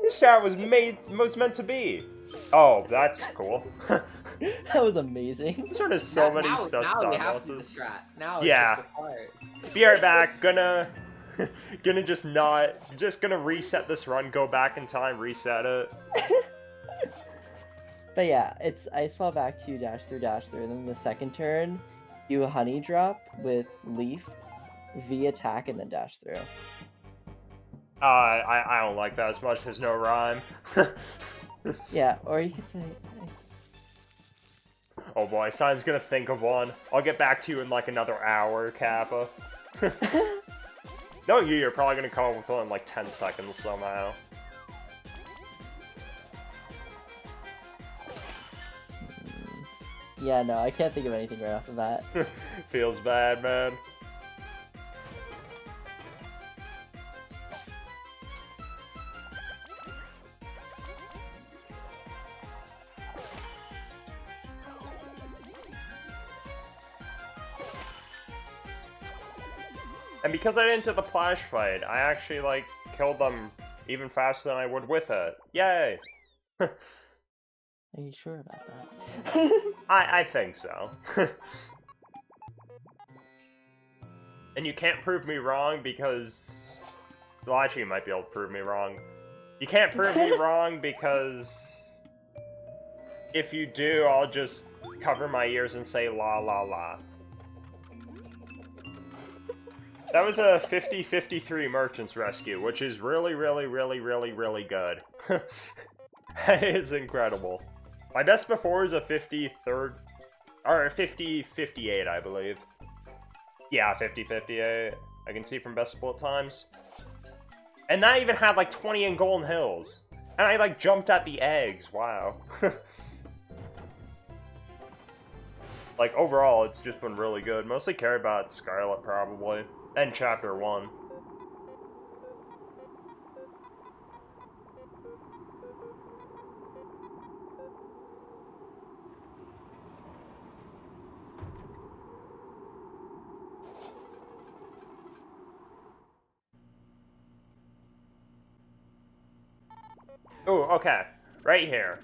This chat was meant to be. Oh, that's cool. That was amazing. This one has so many now stun we have to do the losses. strat. Now Yeah. it's just required. Be right back. Gonna gonna reset this run, go back in time, reset it. But yeah, it's ice fall back to dash through, and then the second turn, do a honey drop with leaf, V attack, and then dash through. I don't like that as much. There's no rhyme. Yeah, or you could say. Oh boy, Cyan's gonna think of one. I'll get back to you in like another hour, Kappa. No, you're probably gonna come up with one in like 10 seconds somehow. Yeah, no, I can't think of anything right off the bat. Feels bad, man. And because I didn't do the flash fight, I actually, like, killed them even faster than I would with it. Yay! Are you sure about that? I think so. And you can't prove me wrong because... Well, actually, you might be able to prove me wrong. You can't prove me wrong because... If you do, I'll just cover my ears and say la la la. That was a 50-53 Merchant's Rescue, which is really, really, really, really, really good. That is incredible. My best before is a 53rd... Or 50-58, I believe. Yeah, 50-58. I can see from best split times. And that even had like 20 in Golden Hills. And I like jumped at the eggs, wow. Like overall, it's just been really good. Mostly care about Scarlet probably. And Chapter 1. Ooh, okay. Right here.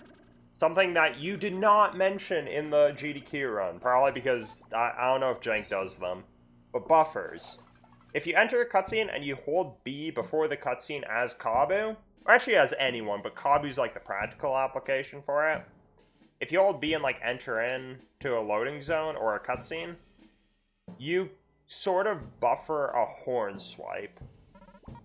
Something that you did not mention in the GDQ run. Probably because I don't know if Jank does them. But buffers. If you enter a cutscene and you hold B before the cutscene as Kabu, or actually as anyone, but Kabu's like the practical application for it. If you hold B and like enter in to a loading zone or a cutscene, you sort of buffer a horn swipe.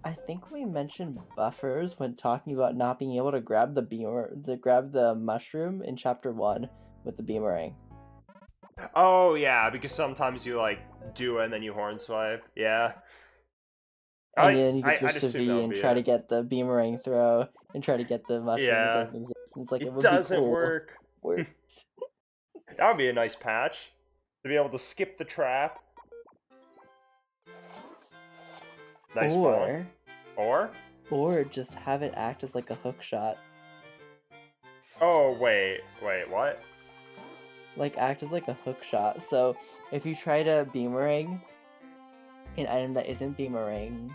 I think we mentioned buffers when talking about not being able to grab the mushroom in Chapter 1 with the beamerang. Oh yeah, because sometimes you like do it and then you horn swipe. Yeah. And then you can switch I'd to assume V and try to get the beamerang throw and try to get the mushroom that doesn't exist. And it's like it would doesn't be cool. work. Worked. That would be a nice patch. To be able to skip the trap. Nice one. Or just have it act as like a hook shot. Oh wait, what? Like act as like a hook shot. So if you try to beamerang an item that isn't beamerang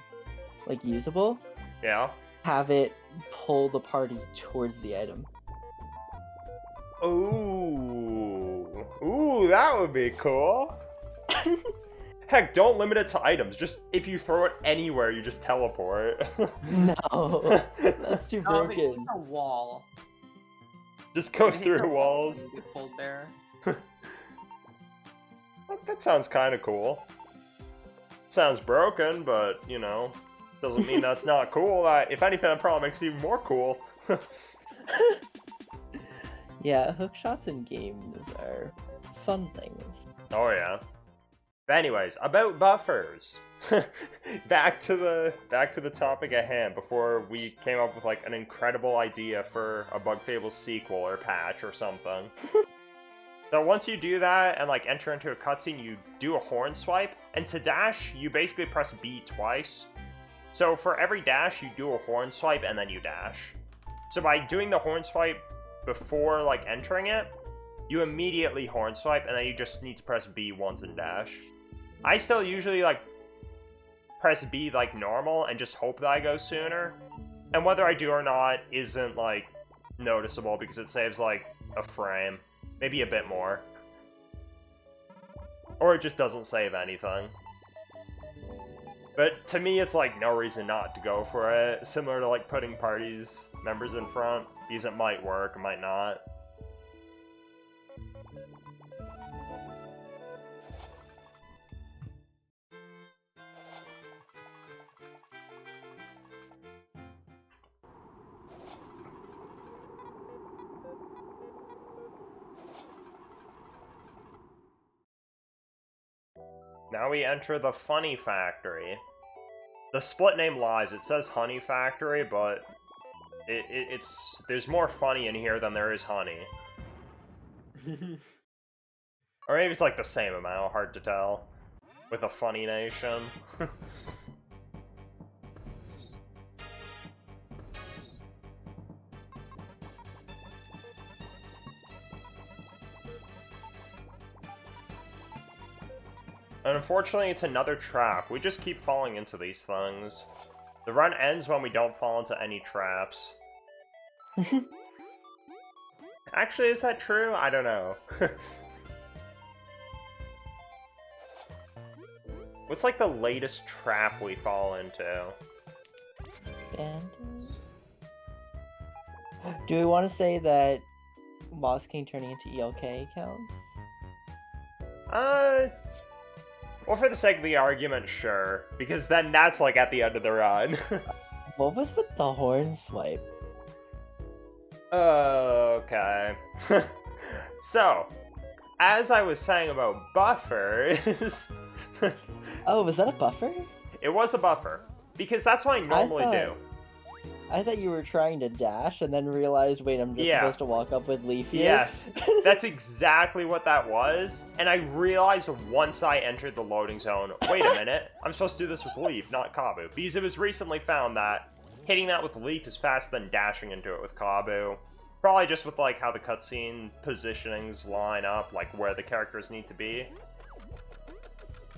like usable, yeah, have it pull the party towards the item. Ooh, that would be cool. Heck, don't limit it to items. Just if you throw it anywhere, you just teleport. No, that's too No, broken. a wall. Just go You hit through the wall walls. and get pulled there. That sounds kind of cool. Sounds broken, but, you know, doesn't mean that's not cool. If anything, that probably makes it even more cool. Yeah, hook shots in games are fun things. Oh, yeah. But anyways, about buffers. back to the topic at hand before we came up with, like, an incredible idea for a Bug Fables sequel or patch or something. So once you do that and like enter into a cutscene, you do a horn swipe, and to dash, you basically press B twice. So for every dash, you do a horn swipe and then you dash. So by doing the horn swipe before like entering it, you immediately horn swipe, and then you just need to press B once and dash. I still usually like press B like normal and just hope that I go sooner. And whether I do or not isn't like noticeable because it saves like a frame. Maybe a bit more. Or it just doesn't save anything. But to me, it's like no reason not to go for it. Similar to like putting parties members in front. Because it might work, it might not. Now we enter the Funny Factory. The split name lies. It says Honey Factory, but it's there's more funny in here than there is honey. Or maybe it's like the same amount, hard to tell. With a funny nation. And unfortunately, it's another trap. We just keep falling into these things. The run ends when we don't fall into any traps. Actually, is that true? I don't know. What's like the latest trap we fall into? Bandits? Do we want to say that Boss King turning into ELK counts? Well, for the sake of the argument, sure. Because then that's like at the end of the run. What was with the horn swipe? Okay. So, as I was saying about buffers... Oh, was that a buffer? It was a buffer. Because that's what I normally do. I thought you were trying to dash and then realized, wait, I'm just supposed to walk up with Leaf here? Yes, that's exactly what that was. And I realized once I entered the loading zone, wait a minute, I'm supposed to do this with Leaf, not Kabu. Because it was recently found that hitting that with Leaf is faster than dashing into it with Kabu. Probably just with like how the cutscene positionings line up, like where the characters need to be.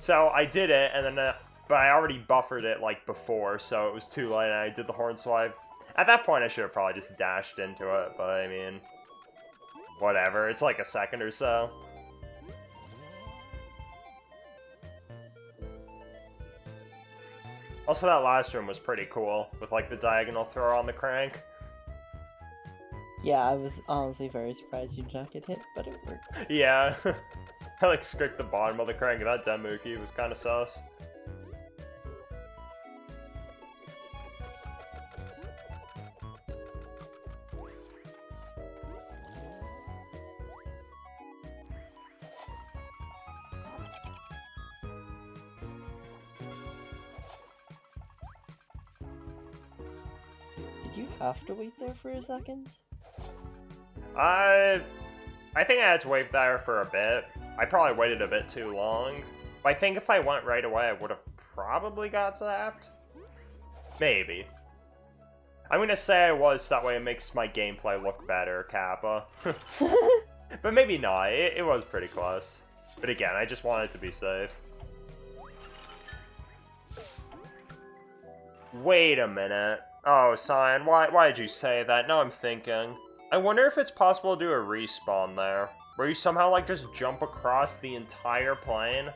So I did it, and then but I already buffered it like before, so it was too late, and I did the horn swipe. At that point, I should have probably just dashed into it, but I mean, whatever. It's like a second or so. Also, that last room was pretty cool, with like the diagonal throw on the crank. Yeah, I was honestly very surprised you did not get hit, but it worked. Yeah. I like skipped the bottom of the crank, and that Demuki was kind of sus. Did you have to wait there for a second? I think I had to wait there for a bit. I probably waited a bit too long. But I think if I went right away, I would have probably got zapped. Maybe. I'm gonna say I was, so that way it makes my gameplay look better, Kappa. But maybe not. It was pretty close. But again, I just wanted to be safe. Wait a minute. Oh, Cyan, why did you say that? Now I'm thinking. I wonder if it's possible to do a respawn there. Where you somehow, like, just jump across the entire plane,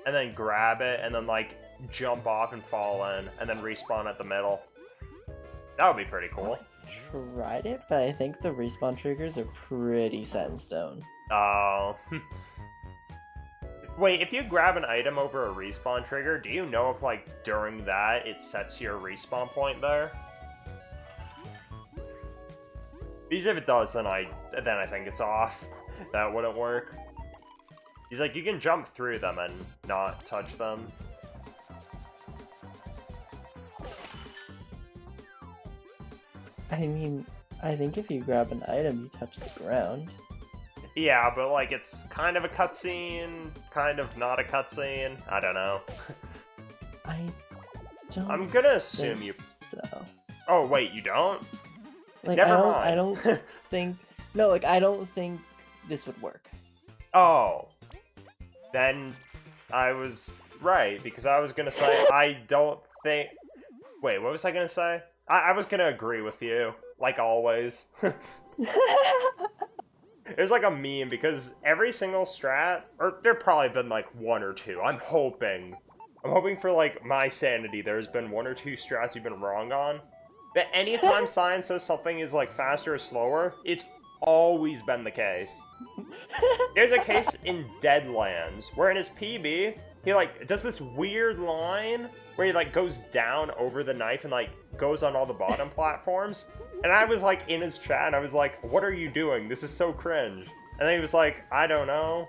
and then grab it, and then, like, jump off and fall in, and then respawn at the middle. That would be pretty cool. I tried it, but I think the respawn triggers are pretty set in stone. Oh. Wait, if you grab an item over a respawn trigger, do you know if, like, during that, it sets your respawn point there? Because if it does, then I think it's off. That wouldn't work. He's like, you can jump through them and not touch them. I mean, I think if you grab an item, you touch the ground. Yeah, but like, it's kind of a cutscene, kind of not a cutscene. I don't know. I'm gonna assume you... So. Oh, wait, you don't? Like, Never mind. I don't think... No, like, I don't think this would work. Oh. Then I was right, because I was gonna say, I don't think... Wait, what was I gonna say? I was gonna agree with you, like always. It was like a meme, because every single strat, or there probably been like one or two, I'm hoping for like my sanity there's been one or two strats you've been wrong on. But anytime Cyan says something is like faster or slower, it's always been the case. There's a case in Deadlands, where in his PB, he like does this weird line where he like goes down over the knife and like goes on all the bottom platforms. And I was like in his chat and I was like, what are you doing? This is so cringe. And then he was like, I don't know.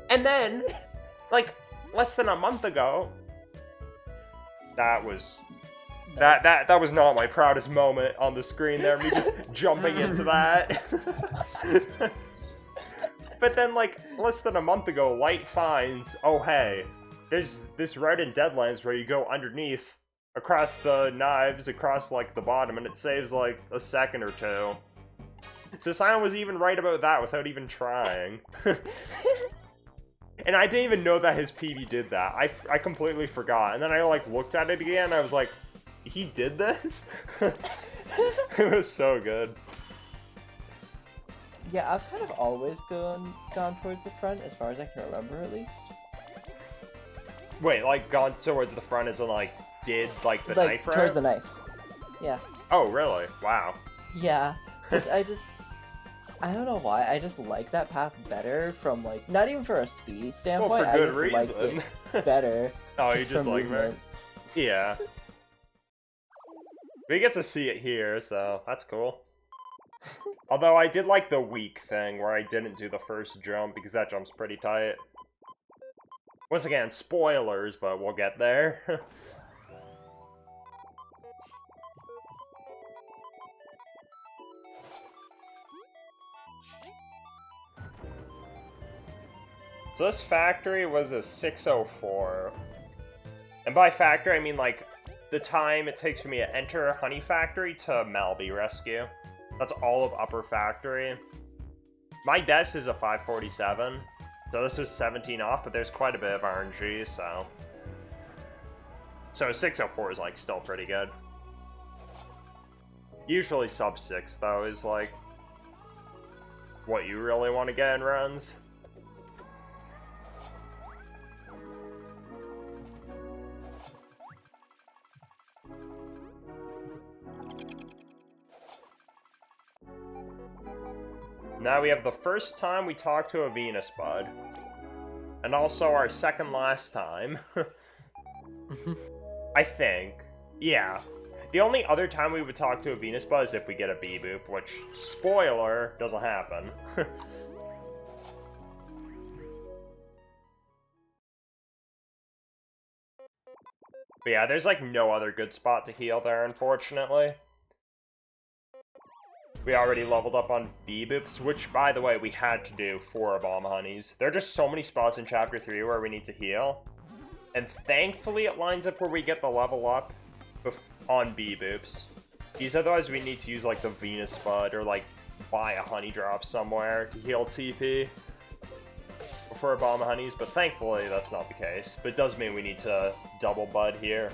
And then, like, less than a month ago, that was not my proudest moment on the screen there, me just jumping into that. But then, like, less than a month ago, Light finds, oh hey, there's this route in Deadlands where you go underneath, across the knives, across, like, the bottom, and it saves, like, a second or two. So Cyan was even right about that without even trying. And I didn't even know that his PB did that. I completely forgot. And then I, like, looked at it again, and I was like, he did this? It was so good. Yeah, I've kind of always gone towards the front, as far as I can remember, at least. Wait, like, gone towards the front as in, like, did, like, the like, knife route? towards the knife. Yeah. Oh, really? Wow. Yeah. 'Cause I don't know why, I just like that path better from, like, not even for a speed standpoint, Well, for good I just reason. like it better. Oh, you just from like movement. that? Yeah. We get to see it here, so that's cool. Although I did like the weak thing, where I didn't do the first jump, because that jump's pretty tight. Once again, spoilers, but we'll get there. So this factory was a 6:04. And by factory, I mean, like, the time it takes for me to enter Honey Factory to Malby Rescue. That's all of Upper Factory. My desk is a 547, so this was 17 off, but there's quite a bit of RNG, so... So 6:04 is, like, still pretty good. Usually sub 6, though, is, like, what you really want to get in runs. Now we have the first time we talked to a Venus Bud. And also our second last time. I think. Yeah. The only other time we would talk to a Venus Bud is if we get a B-Boop, which, spoiler, doesn't happen. But yeah, there's like no other good spot to heal there, unfortunately. We already leveled up on B-Boops, which, by the way, we had to do for Bomb Honeys. There are just so many spots in Chapter 3 where we need to heal. And thankfully it lines up where we get the level up on B-Boops. Because otherwise we need to use, like, the Venus Bud or, like, buy a Honey Drop somewhere to heal TP before Bomb Honeys. But thankfully that's not the case. But it does mean we need to double Bud here.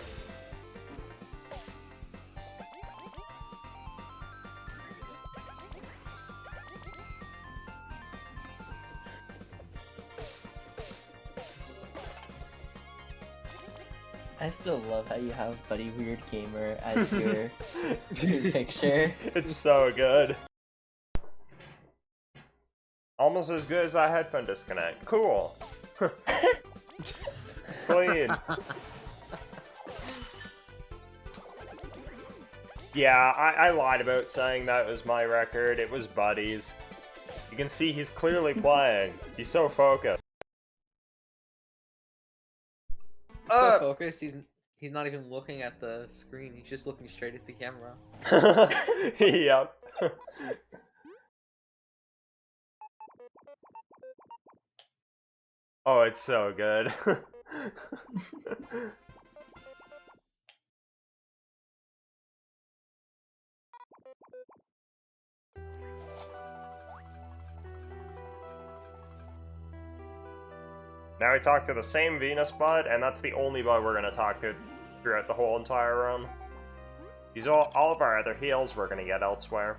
I still love how you have Buddy Weird Gamer as your picture. It's so good. Almost as good as that headphone disconnect. Cool. Clean. Yeah, I lied about saying that was my record. It was Buddy's. You can see he's clearly playing. He's so focused. So focused, he's not even looking at the screen. He's just looking straight at the camera. Yep. Oh, it's so good. Now we talk to the same Venus Bud, and that's the only Bud we're going to talk to throughout the whole entire run. These are all of our other heals we're going to get elsewhere.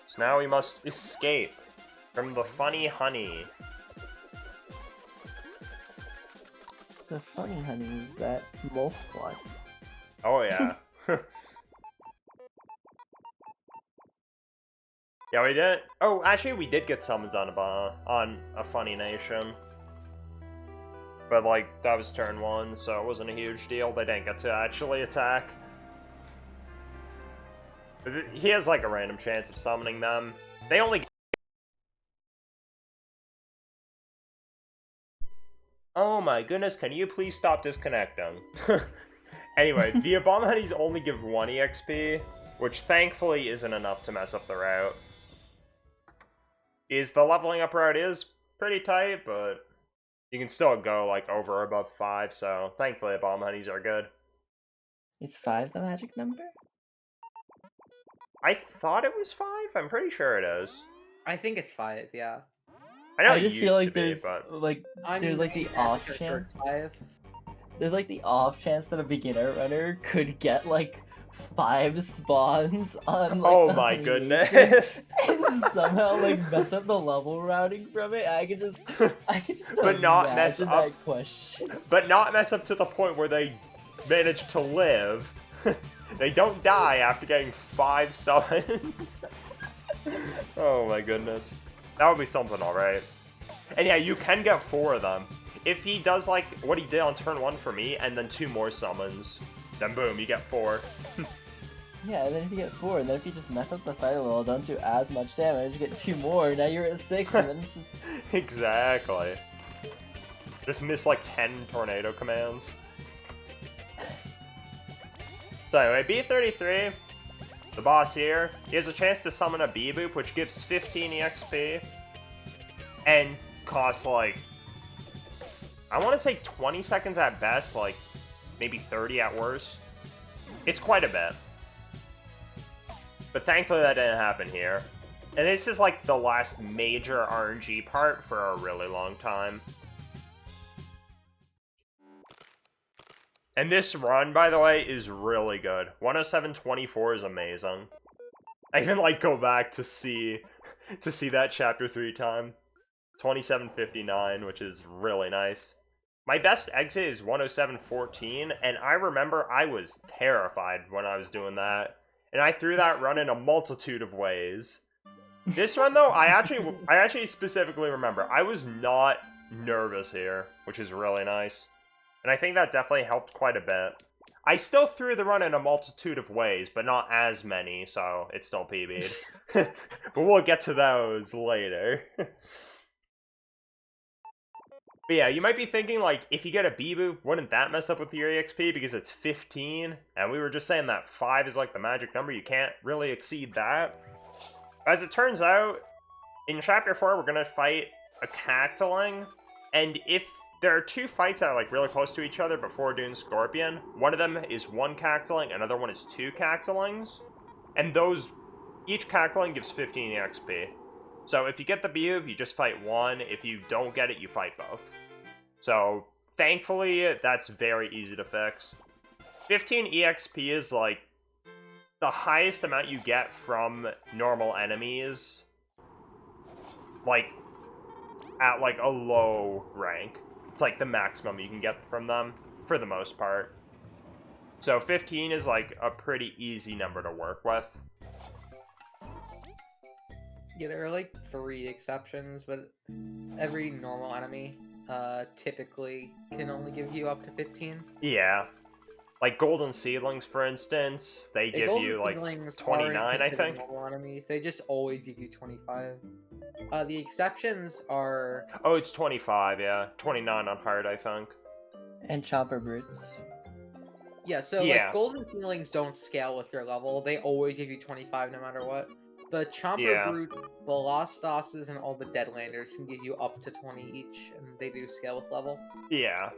So now we must escape from the funny honey. The funny honey is that multiply. Oh yeah. Yeah, we didn't. Oh, actually, we did get summons on a funny nation, but like, that was turn 1, so it wasn't a huge deal. They didn't get to actually attack. He has like a random chance of summoning them. They only... Oh my goodness, can you please stop disconnecting? Anyway, the Abominators only give 1 EXP, which thankfully isn't enough to mess up the route. The leveling up route is pretty tight, but you can still go like over or above 5, so thankfully Abominators are good. Is 5 the magic number? I thought it was 5, I'm pretty sure it is. I think it's 5, yeah. I know I it just used feel to like be, there's but... there's like the off pretty chance. sure it's 5. There's like the off chance that a beginner runner could get like 5 spawns on like Oh the my animation goodness! and somehow like mess up the level routing from it. I could just But not mess imagine up- that question. But not mess up to the point where they manage to live. They don't die after getting 5 summons. Oh my goodness. That would be something, alright. And yeah, you can get 4 of them. If he does like what he did on turn 1 for me, and then 2 more summons, then boom, you get 4. Yeah, and then if you get 4, and then if you just mess up the fight a little, don't do as much damage, get 2 more, now you're at 6, and then it's just... Exactly. Just miss like 10 tornado commands. So anyway, B33, the boss here, he has a chance to summon a B-Boop, which gives 15 EXP, and costs like, I want to say 20 seconds at best, like maybe 30 at worst. It's quite a bit. But thankfully that didn't happen here. And this is like the last major RNG part for a really long time. And this run, by the way, is really good. 107.24 is amazing. I even like go back to see that chapter 3 time. 27:59, which is really nice. My best exit is 107.14, and I remember I was terrified when I was doing that. And I threw that run in a multitude of ways. This run, though, I actually specifically remember, I was not nervous here, which is really nice. And I think that definitely helped quite a bit. I still threw the run in a multitude of ways, but not as many, so it's still PB'd. But we'll get to those later. But yeah, you might be thinking, like, if you get a B-Boop, wouldn't that mess up with your EXP because it's 15? And we were just saying that 5 is like the magic number, you can't really exceed that. As it turns out, in Chapter 4 we're gonna fight a Cactuling, and if there are 2 fights that are like really close to each other before doing Scorpion, one of them is 1 Cactuling, another one is 2 Cactulings, and each Cactuling gives 15 EXP. So if you get the B-Boop, you just fight 1, if you don't get it, you fight both. So, thankfully, that's very easy to fix. 15 EXP is like the highest amount you get from normal enemies, like, at like a low rank. It's like the maximum you can get from them, for the most part. So 15 is like a pretty easy number to work with. Yeah, there are like 3 exceptions, but every normal enemy typically can only give you up to 15. Yeah. Like Golden Seedlings, for instance, they give you like 29, I think. Normal enemies. They just always give you 25. The exceptions are... Oh, it's 25, yeah. 29 on hard, I think. And Chomper Brutes. Yeah, so Yeah. like Golden Feelings don't scale with your level. They always give you 25 no matter what. The Chomper Yeah. Brute, the Lost Dosses, and all the Deadlanders can give you up to 20 each, and they do scale with level. Yeah.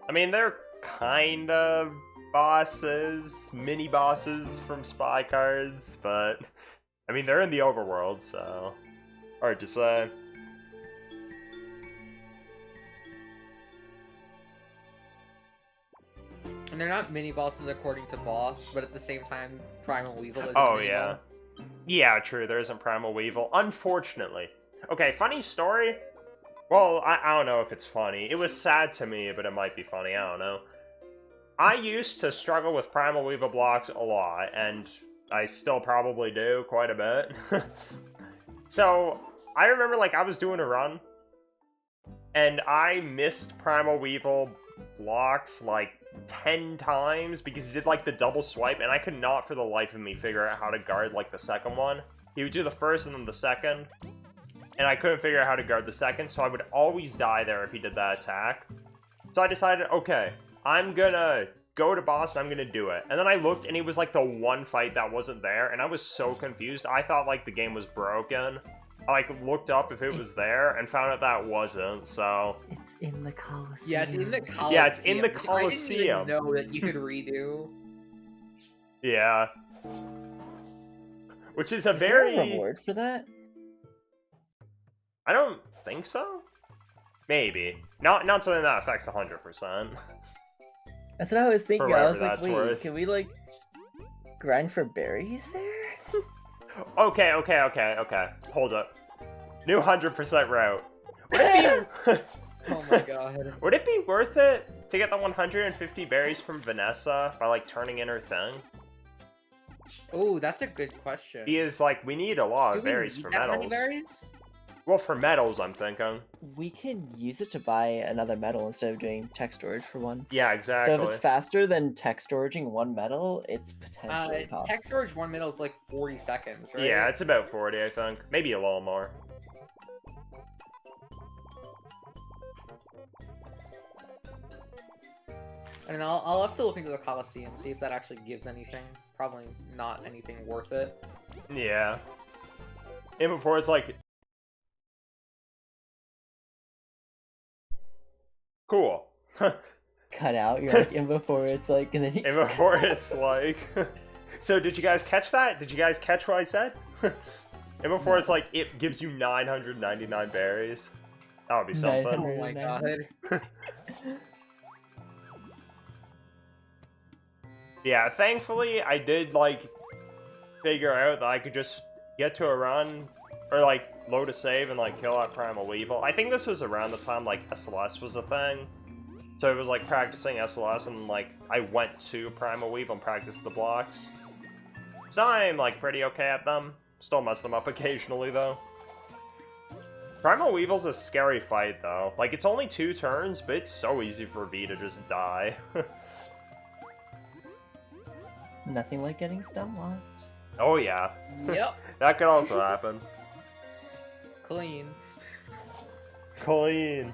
I mean, they're kind of bosses, mini-bosses from spy cards, but... I mean, they're in the overworld, so... hard to say. And they're not mini-bosses according to boss, but at the same time, Primal Weevil is Oh, a mini-boss. Yeah, true, there isn't Primal Weevil, unfortunately. Okay, funny story? Well, I don't know if it's funny. It was sad to me, but it might be funny, I don't know. I used to struggle with Primal Weevil blocks a lot, and I still probably do quite a bit. So, I remember, like, I was doing a run, and I missed Primal Weevil blocks like 10 times because he did like the double swipe, and I could not for the life of me figure out how to guard like the second one. He would do the first and then the second, and I couldn't figure out how to guard the second, so I would always die there if he did that attack. So I decided, okay, I'm gonna go to boss and I'm gonna do it. And then I looked and it was like the one fight that wasn't there, and I was so confused. I thought like the game was broken. I like looked up if it was there and found out that wasn't, so... It's in the Coliseum. Yeah, it's in the Coliseum. Yeah, it's in the which Coliseum. I didn't even know that you could redo. Yeah. Which is a Is very... there a reward for that? I don't think so. Maybe. Not something that affects 100%. That's what I was thinking. I whatever was like, that's wait, worth. can we like grind for berries there? Okay. Hold up. New 100% route. Would it be... Oh my god. Would it be worth it to get the 150 berries from Vanessa by, like, turning in her thing? Oh, that's a good question. Because, like, we need a lot Do of we berries need for that medals. many berries? Well, for medals, I'm thinking. We can use it to buy another medal instead of doing tech storage for one. Yeah, exactly. So if it's faster than tech storaging one medal, it's potentially possible. Tech storage one medal is like 40 seconds, right? Yeah, it's about 40, I think. Maybe a little more. And I'll have to look into the Coliseum, see if that actually gives anything. Probably not anything worth it. Yeah. And before it's like... Cool. Cut out, you're like in before it's like, and then you And before it's like... So did you guys catch that? Did you guys catch what I said? And before it's like, it gives you 999 berries. That would be something. Oh my god. Yeah, thankfully, I did, like, figure out that I could just get to a run, or, like, load a save and, like, kill that Primal Weevil. I think this was around the time, like, SLS was a thing. So it was, like, practicing SLS, and, like, I went to Primal Weevil and practiced the blocks. So I'm, like, pretty okay at them. Still mess them up occasionally, though. Primal Weevil's a scary fight, though. Like, it's only 2 turns, but it's so easy for V to just die. Nothing like getting stun locked. Oh, yeah. Yep. That could also happen. Clean. Clean.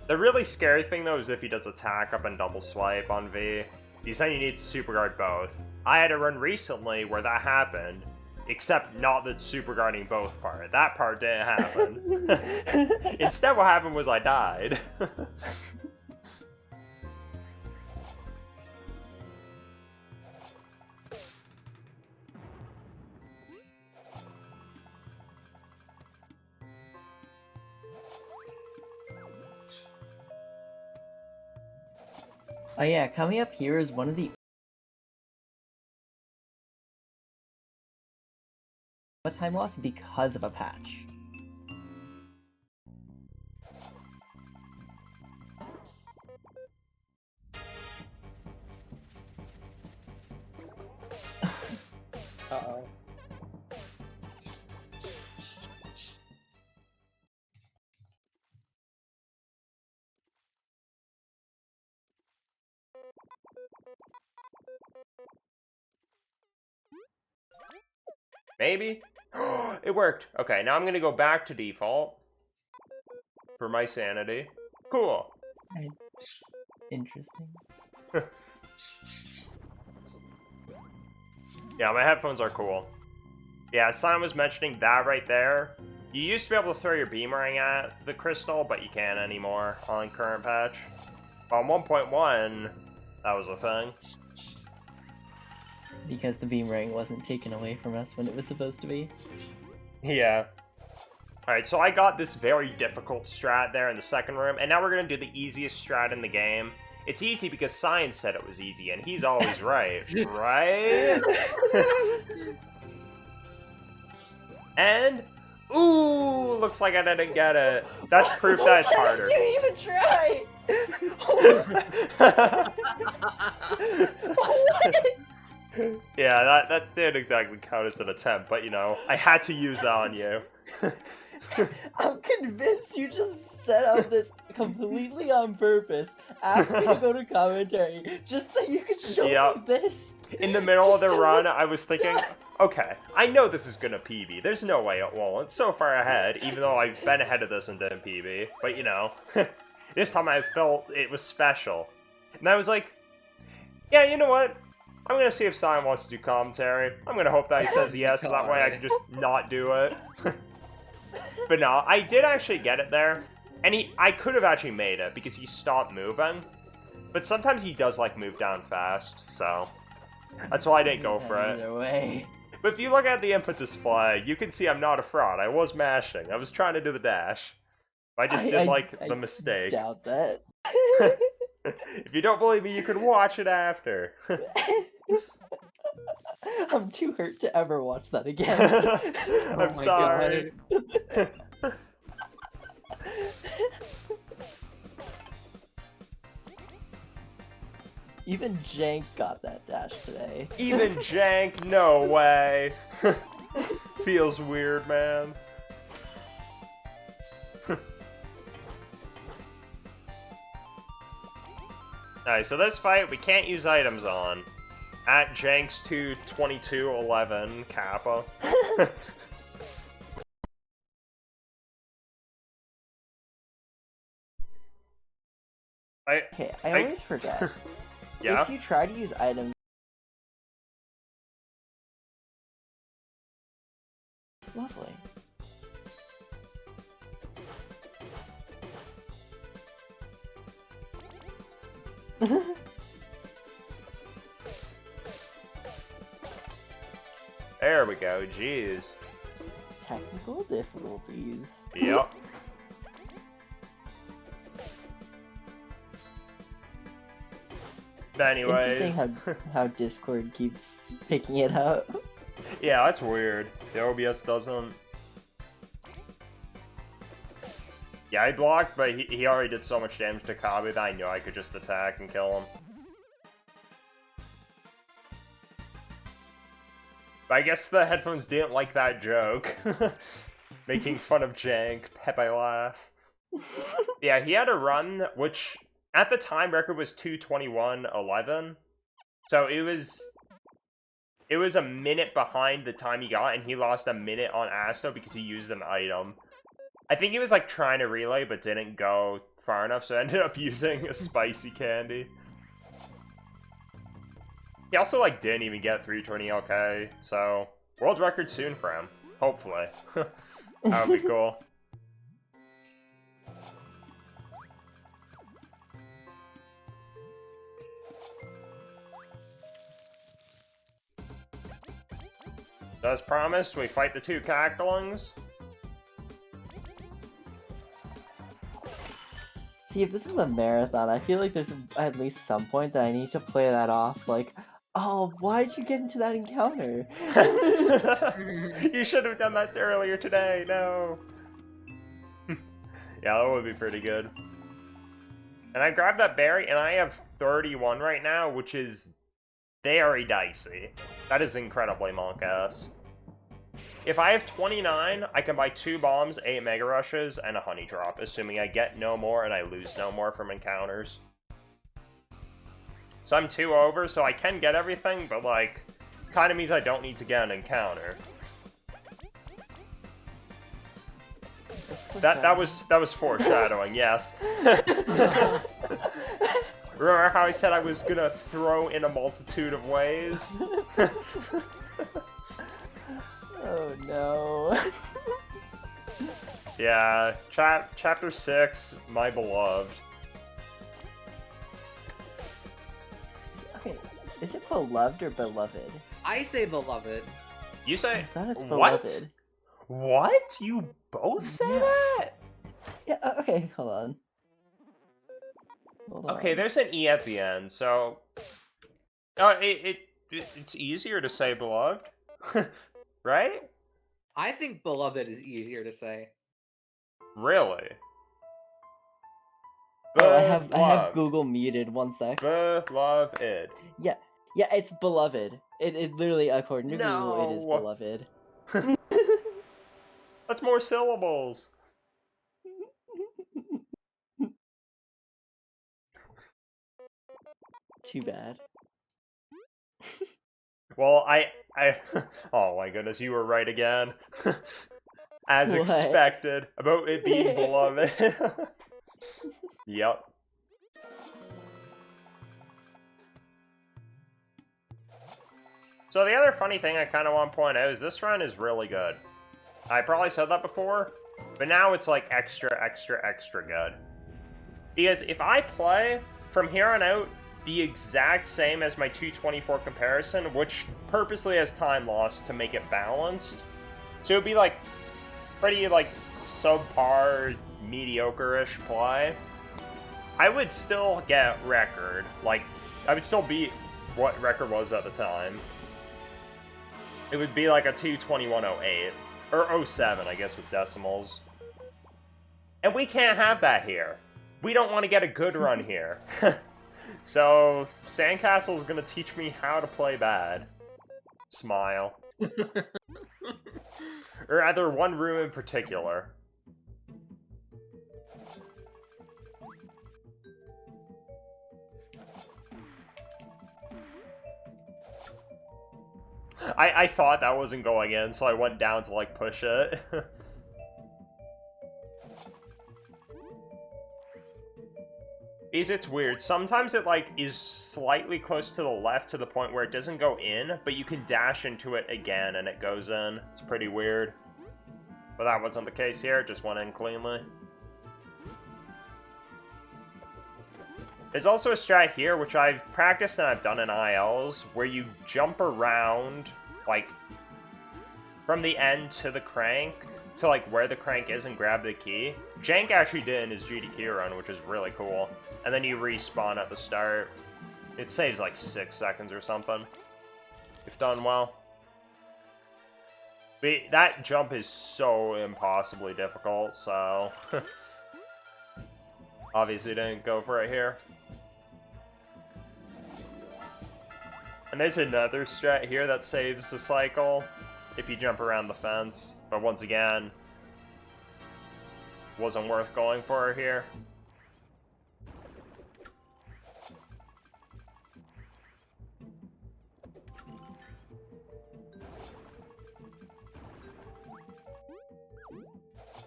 The really scary thing, though, is if he does attack up and double swipe on V. He's saying you need to super guard both. I had a run recently where that happened, except not the super guarding both part. That part didn't happen. Instead, what happened was I died. Oh yeah, coming up here is one of the time loss because of a patch. Uh-oh. Maybe? It worked. Okay, now I'm gonna go back to default. For my sanity. Cool. Interesting. Yeah, my headphones are cool. Yeah, Cyan was mentioning that right there. You used to be able to throw your beamerang at the crystal, but you can't anymore on current patch. On 1.1, that was a thing. Because the beam ring wasn't taken away from us when it was supposed to be. Yeah. Alright, so I got this very difficult strat there in the second room, and now we're gonna do the easiest strat in the game. It's easy because Cyan said it was easy, and he's always right. Right? And... Ooh! Looks like I didn't get it. That's proof that it's harder. You even try! What? Yeah, that didn't exactly count as an attempt, but you know, I had to use that on you. I'm convinced you just set up this completely on purpose. Asked me to go to commentary just so you could show me this. In the middle of the Just so run, you- I was thinking, okay, I know this is gonna PB. There's no way it won't. It's so far ahead, even though I've been ahead of this and didn't PB. But you know, this time I felt it was special. And I was like, yeah, you know what? I'm gonna see if Cyan wants to do commentary. I'm gonna hope that he says yes, so that way I can just not do it. But no, I did actually get it there. And I could have actually made it, because he stopped moving. But sometimes he does, like, move down fast, so... That's why I didn't go for it. Either way. But if you look at the input display, you can see I'm not a fraud. I was mashing. I was trying to do the dash. I just did, like, the mistake. Doubt that. If you don't believe me, you can watch it after. I'm too hurt to ever watch that again. I'm my sorry. Even Jank got that dash today. Even Jank, no way. Feels weird, man. Alright, so this fight we can't use items on. At Janks 22211 Kappa. Okay, I always forget. Yeah? If you try to use items... Lovely. There we go, jeez. Technical difficulties. Yep. Anyways. Interesting how Discord keeps picking it up. Yeah, that's weird. The OBS doesn't. Yeah, I blocked, but he already did so much damage to Kabe that I knew I could just attack and kill him. But I guess the headphones didn't like that joke. Making fun of Jank. Pepe laugh. Yeah, he had a run, which at the time record was 2:21:11. So it was a minute behind the time he got, and he lost a minute on Asto because he used an item. I think he was like trying to relay but didn't go far enough, so ended up using a spicy candy. He also like didn't even get 320 LK, so world record soon for him. Hopefully. That would be cool. So as promised, we fight the two cacklings. See, if this was a marathon, I feel like there's at least some point that I need to play that off, like, oh, why'd you get into that encounter? You should have done that earlier today, no. Yeah, that would be pretty good. And I grabbed that berry, and I have 31 right now, which is very dicey. That is incredibly monk-ass. If I have 29, I can buy 2 bombs, 8 Mega Rushes, and a Honey Drop, assuming I get no more and I lose no more from encounters. So I'm 2 over, so I can get everything, but like, kind of means I don't need to get an encounter. That was foreshadowing, yes. Remember how I said I was gonna throw in a multitude of ways? Oh no. Yeah, chapter 6, My Beloved. Okay, is it beloved or beloved? I say beloved. You say, I thought it's what? beloved. What? You both say Yeah. that? Yeah, okay, hold on. Hold Okay, on. there's an E at the end, so... it's easier to say beloved. Right? I think beloved is easier to say. Really? Oh, I have Beloved. Google muted, one sec. Beloved. Yeah, it's beloved. It literally, according to Google, it is No. beloved. That's more syllables. Too bad. Well, oh my goodness, you were right again. As What? expected, about it being beloved. Yep. So the other funny thing I kind of want to point out is this run is really good. I probably said that before, but now it's like extra good. Because if I play from here on out the exact same as my 224 comparison, which purposely has time loss to make it balanced, so it would be like pretty like subpar, mediocre-ish play, I would still get record. Like, I would still beat what record was at the time. It would be like a 221.08. Or 07, I guess, with decimals. And we can't have that here. We don't want to get a good run here. So, Sandcastle is going to teach me how to play bad. Smile. Or rather, one room in particular. I thought that wasn't going in, so I went down to, like, push it. Because it's weird. Sometimes it, like, is slightly close to the left to the point where it doesn't go in, but you can dash into it again and it goes in. It's pretty weird. But that wasn't the case here, it just went in cleanly. There's also a strat here, which I've practiced and I've done in ILs, where you jump around, like, from the end to the crank, to, like, where the crank is and grab the key. Jank actually did in his GDQ run, which is really cool. And then you respawn at the start. It saves, like, 6 seconds or something, if done well. But that jump is so impossibly difficult, so... Obviously didn't go for it here. And there's another strat here that saves the cycle if you jump around the fence. But once again, wasn't worth going for here.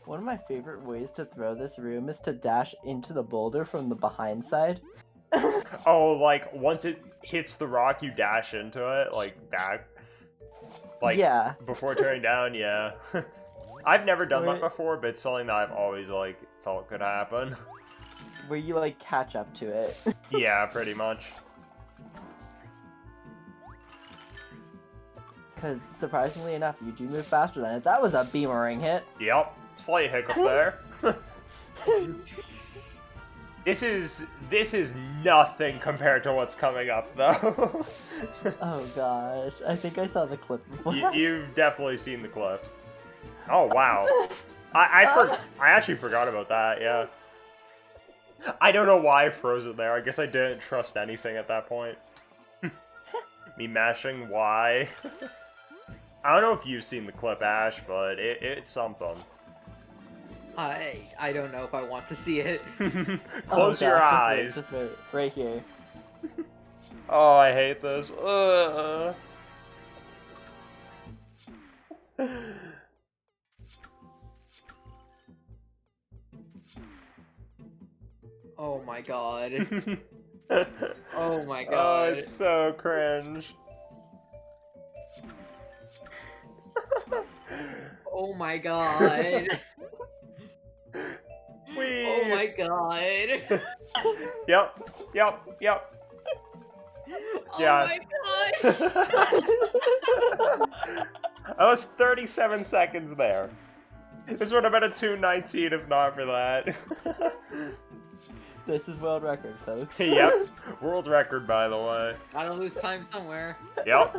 One of my favorite ways to throw this room is to dash into the boulder from the behind side. Oh, like, once it hits the rock, you dash into it, like, back. Like, yeah. Before turning down, yeah. I've never done that before, but it's something that I've always, like, thought could happen. Where you, like, catch up to it. Yeah, pretty much. Because, surprisingly enough, you do move faster than it. That was a beamering hit. Yep. Slight hiccup there. This is nothing compared to what's coming up, though. Oh gosh, I think I saw the clip before. You've definitely seen the clip. Oh wow, I actually forgot about that. Yeah, I don't know why I froze it there. I guess I didn't trust anything at that point. Me mashing Y. I don't know if you've seen the clip, Ash, but it's something. I don't know if I want to see it. Close your eyes. Just wait, right here. Oh, I hate this. Oh my god. Oh my god. Oh, it's so cringe. Oh my god. Whee! Oh my god. Yep. Yeah. Oh my god. That was 37 seconds there. This would have been a 2:19 if not for that. This is world record, folks. Yep. World record, by the way. Gotta lose time somewhere. Yep.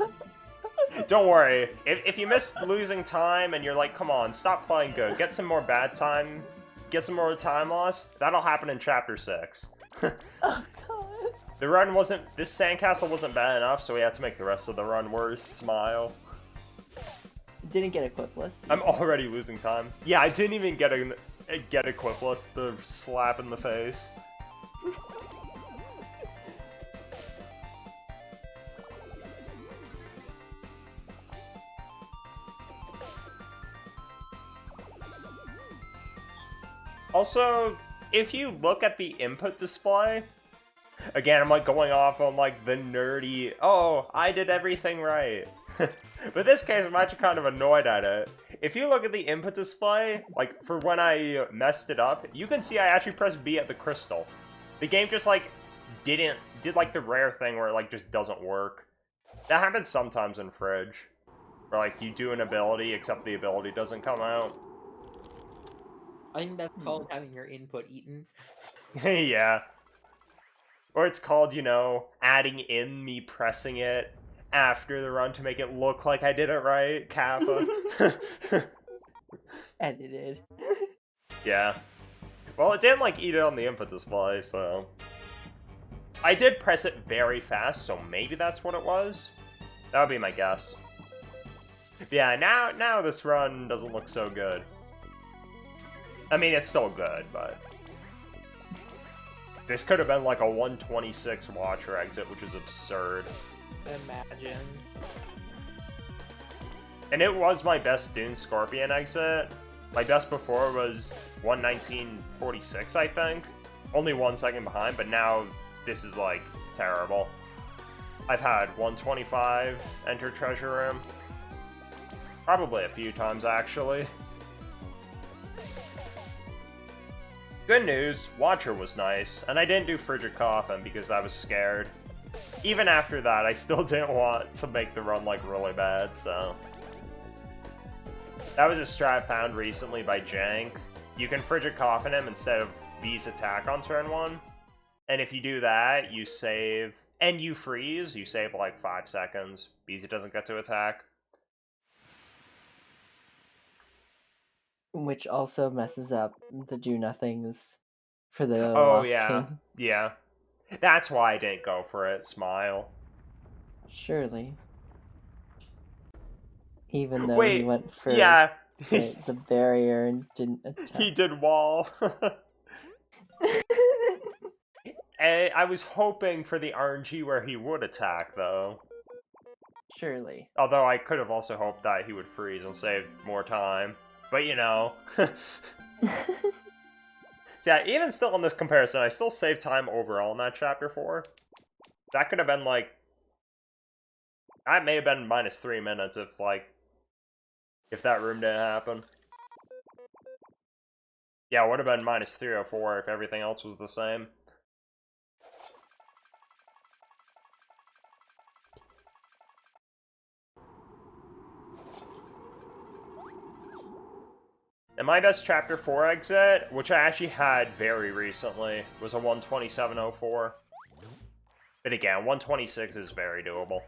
Don't worry. If you miss losing time and you're like, come on, stop playing good, get some more bad time, get some more time loss, that'll happen in Chapter 6. Oh god. The run wasn't... This Sandcastle wasn't bad enough, so we had to make the rest of the run worse. Smile. Didn't get equipless. I'm already losing time. Yeah, I didn't even get equipless, the slap in the face. Also, if you look at the input display, again, I'm like going off on like the nerdy, oh, I did everything right. But in this case, I'm actually kind of annoyed at it. If you look at the input display, like for when I messed it up, you can see I actually pressed B at the crystal. The game just like did like the rare thing where it like just doesn't work. That happens sometimes in Fridge. Where like you do an ability except the ability doesn't come out. I think that's called having your input eaten. Yeah. Or it's called, you know, adding in me pressing it after the run to make it look like I did it right, Kappa. Edited. Yeah. Well, it didn't, like, eat it on the input display, so... I did press it very fast, so maybe that's what it was. That would be my guess. Yeah, now this run doesn't look so good. I mean, it's still good, but... This could have been like a 126 Watcher exit, which is absurd. Imagine. And it was my best Dune Scorpion exit. My best before was 119.46, I think. Only 1 second behind, but now this is like terrible. I've had 125 enter Treasure Room. Probably a few times, actually. Good news, Watcher was nice, and I didn't do Frigid Coffin because I was scared. Even after that, I still didn't want to make the run, like, really bad, so... That was a strat found recently by Jank. You can Frigid Coffin him instead of V's attack on turn 1. And if you do that, you save... And you freeze, you save, like, 5 seconds. V's doesn't get to attack. Which also messes up the do-nothings for the Oh, Lost yeah. King. Yeah. That's why I didn't go for it, Smile. Surely. Even though Wait, he went for yeah. the barrier and didn't attack. He did wall. I was hoping for the RNG where he would attack, though. Surely. Although I could have also hoped that he would freeze and save more time. But, you know. So yeah, even still in this comparison, I still saved time overall in that Chapter 4. That could have been, like... That may have been minus 3 minutes if, like... If that room didn't happen. Yeah, it would have been minus 304 if everything else was the same. And my best Chapter 4 exit, which I actually had very recently, was a 127.04. But again, 126 is very doable.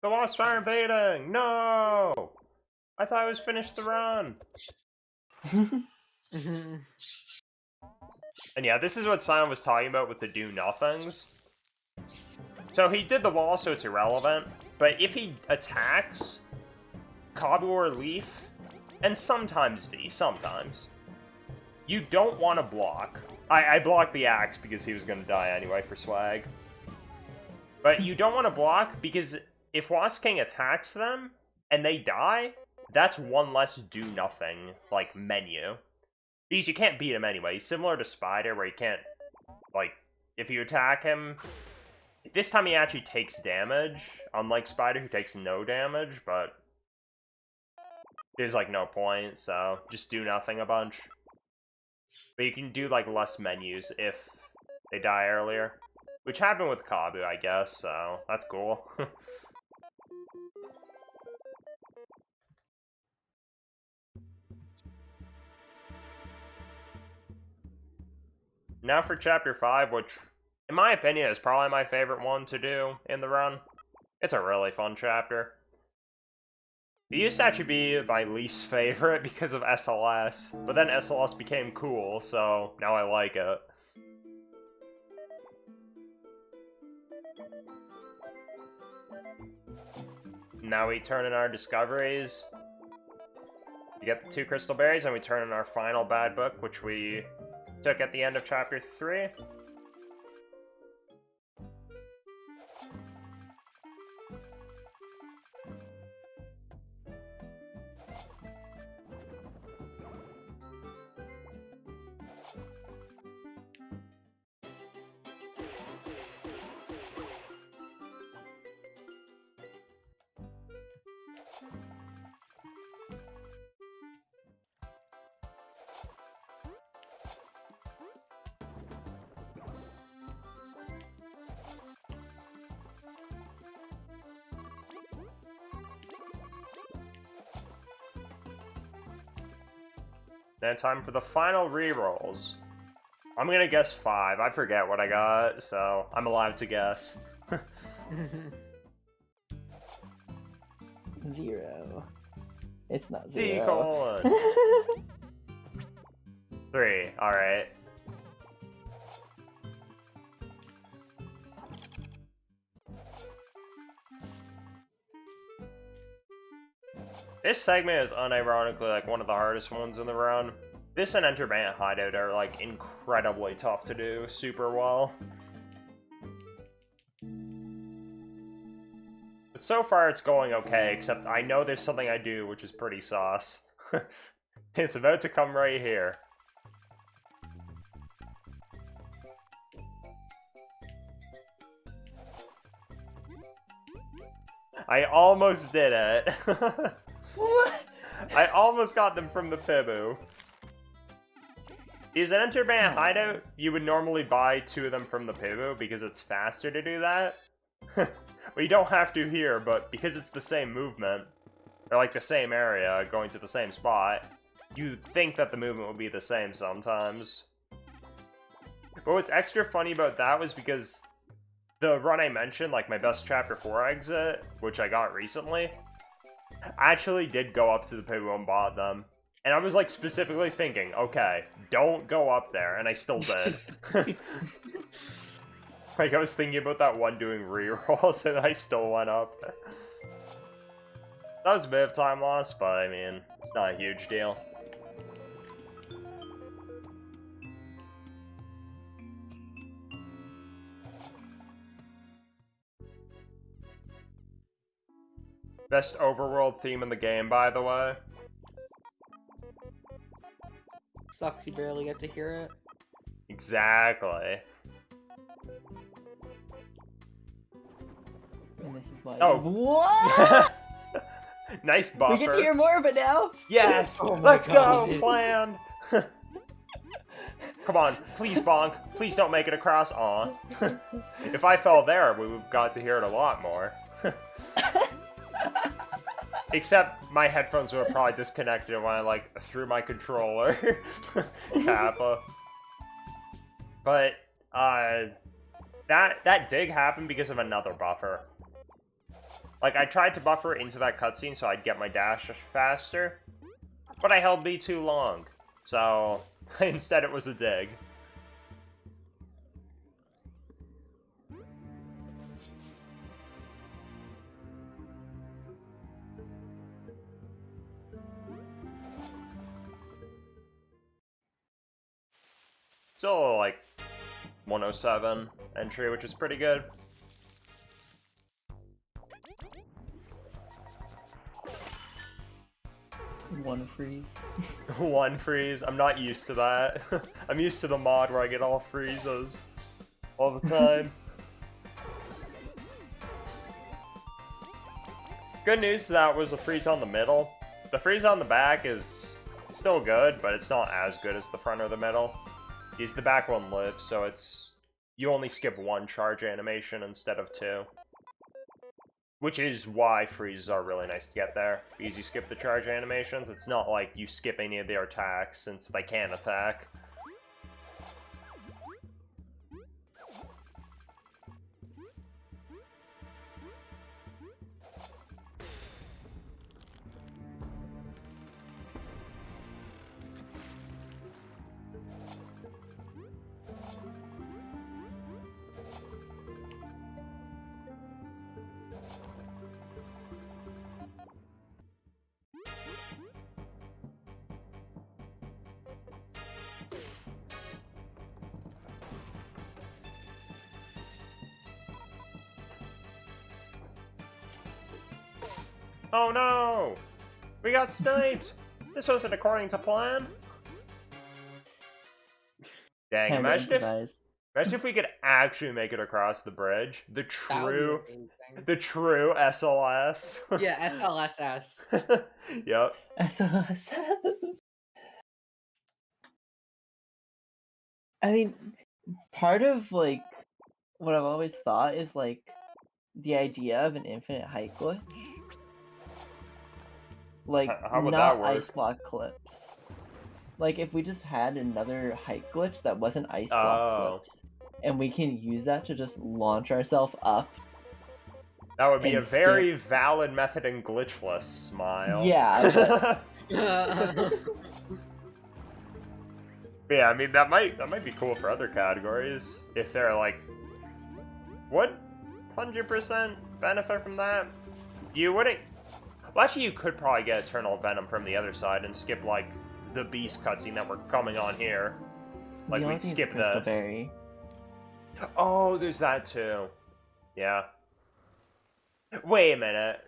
The Wasps are invading! No! I thought I was finished the run! And yeah, this is what Cyan was talking about with the do-nothings. So he did the wall, so it's irrelevant. But if he attacks, Kabu or Leaf, and sometimes V, sometimes, you don't want to block. I blocked the axe because he was going to die anyway for swag. But you don't want to block because if Wasp King attacks them and they die, that's one less do-nothing, like, menu. Because you can't beat him anyway. He's similar to Spider, where you can't, like, if you attack him... This time he actually takes damage, unlike Spider, who takes no damage, but... there's like no point, so just do nothing a bunch. But you can do like less menus if they die earlier. Which happened with Kabu, I guess, so that's cool. Now for Chapter 5, which, in my opinion, is probably my favorite one to do in the run. It's a really fun chapter. It used to actually be my least favorite because of SLS, but then SLS became cool, so now I like it. Now we turn in our discoveries. We get the 2 crystal berries, and we turn in our final bad book, which we took at the end of Chapter 3. Then time for the final rerolls. I'm gonna guess 5. I forget what I got, so I'm allowed to guess. 0. It's not C 0. 3. Alright. This segment is unironically like one of the hardest ones in the run. This and Enter Bandit Hideout are like incredibly tough to do super well. But so far it's going okay, except I know there's something I do which is pretty sauce. It's about to come right here. I almost did it. What? I almost got them from the PB'd. Is an Enter Bandit Hideout, you would normally buy 2 of them from the PB'd because it's faster to do that. Well, you don't have to here, but because it's the same movement, or like the same area, going to the same spot, you'd think that the movement would be the same sometimes. But what's extra funny about that was because the run I mentioned, like my best Chapter 4 exit, which I got recently, I actually did go up to the PB'd and bought them. And I was like specifically thinking, okay, don't go up there, and I still did. Like I was thinking about that one doing rerolls and I still went up. That was a bit of time loss, but I mean, it's not a huge deal. Best overworld theme in the game, by the way. Sucks you barely get to hear it. Exactly. And this is why. Oh. What? Nice buffer. We get to hear more of it now. Yes! Oh my Let's God. go! Plan! Come on, please bonk. Please don't make it across. Aw. If I fell there, we would have got to hear it a lot more. Except my headphones were probably disconnected when I like threw my controller. Kappa. But that dig happened because of another buffer. Like I tried to buffer into that cutscene so I'd get my dash faster, but I held B too long. So instead it was a dig. Still like 107 entry, which is pretty good. One freeze. One freeze. I'm not used to that. I'm used to the mod where I get all freezes all the time. Good news, that was a freeze on the middle. The freeze on the back is still good, but it's not as good as the front or the middle. Because the back one lives, so it's... You only skip one charge animation instead of two. Which is why freezes are really nice to get there. Because you skip the charge animations, it's not like you skip any of their attacks, since they can't attack. Oh no! We got sniped! This wasn't according to plan! Dang, Time to imagine improvise. if we could actually make it across the bridge. The That would be true amazing. SLS. Yeah, SLSS. Yep. SLS. I mean, part of like what I've always thought is like the idea of an infinite height glitch. Like How would not that work? ice block clips. Like if we just had another height glitch that wasn't ice block clips, and we can use that to just launch ourselves up. That would be a and very valid method in Glitchless, smile. Yeah, Yeah, I mean that might be cool for other categories if they're like, what 100% benefit from that? You wouldn't. Well, actually, you could probably get Eternal Venom from the other side and skip like the Beast cutscene that we're coming on here. Like the only we'd thing is skip Crystal this. Berry. Oh, there's that too. Yeah. Wait a minute.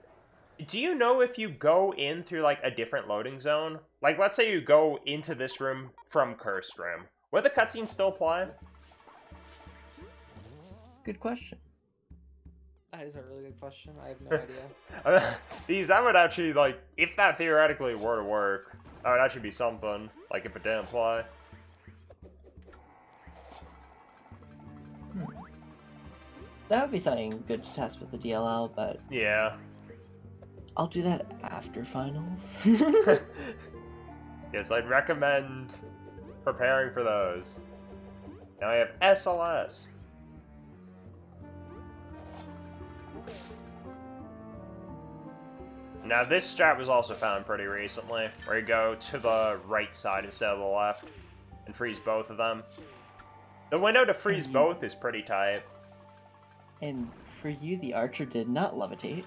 Do you know if you go in through like a different loading zone? Like, let's say you go into this room from Cursed Room. Will the cutscene still apply? Good question. That is a really good question. I have no idea. These, that would actually, like, if that theoretically were to work, that would actually be something. Like, if it didn't apply. That would be something good to test with the DLL, but Yeah. I'll do that after finals. Yes, I'd recommend preparing for those. Now I have SLS. Now this strat was also found pretty recently, where you go to the right side instead of the left, and freeze both of them. The window to freeze both is pretty tight. And for you, the archer did not levitate.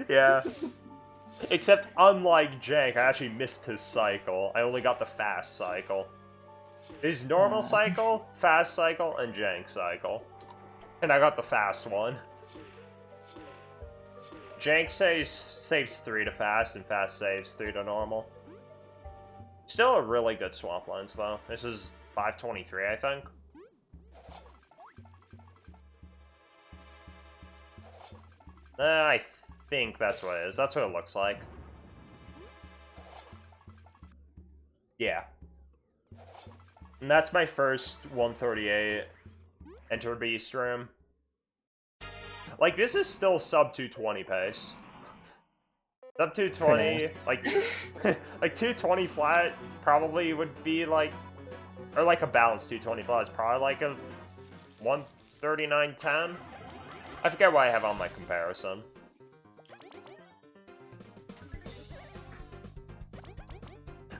Yeah. Except, unlike Jank, I actually missed his cycle. I only got the fast cycle. There's normal cycle, fast cycle, and Jank cycle. And I got the fast one. Jank saves 3 to fast, and fast saves 3 to normal. Still a really good swamp lens, though. This is 523, I think. I think that's what it is. That's what it looks like. Yeah. And that's my first 138 Enter Beast room. Like, this is still sub 220 pace. Sub 220, like, like 220 flat probably would be like, or like a balanced 220 flat is probably like a 139.10. I forget what I have on my comparison.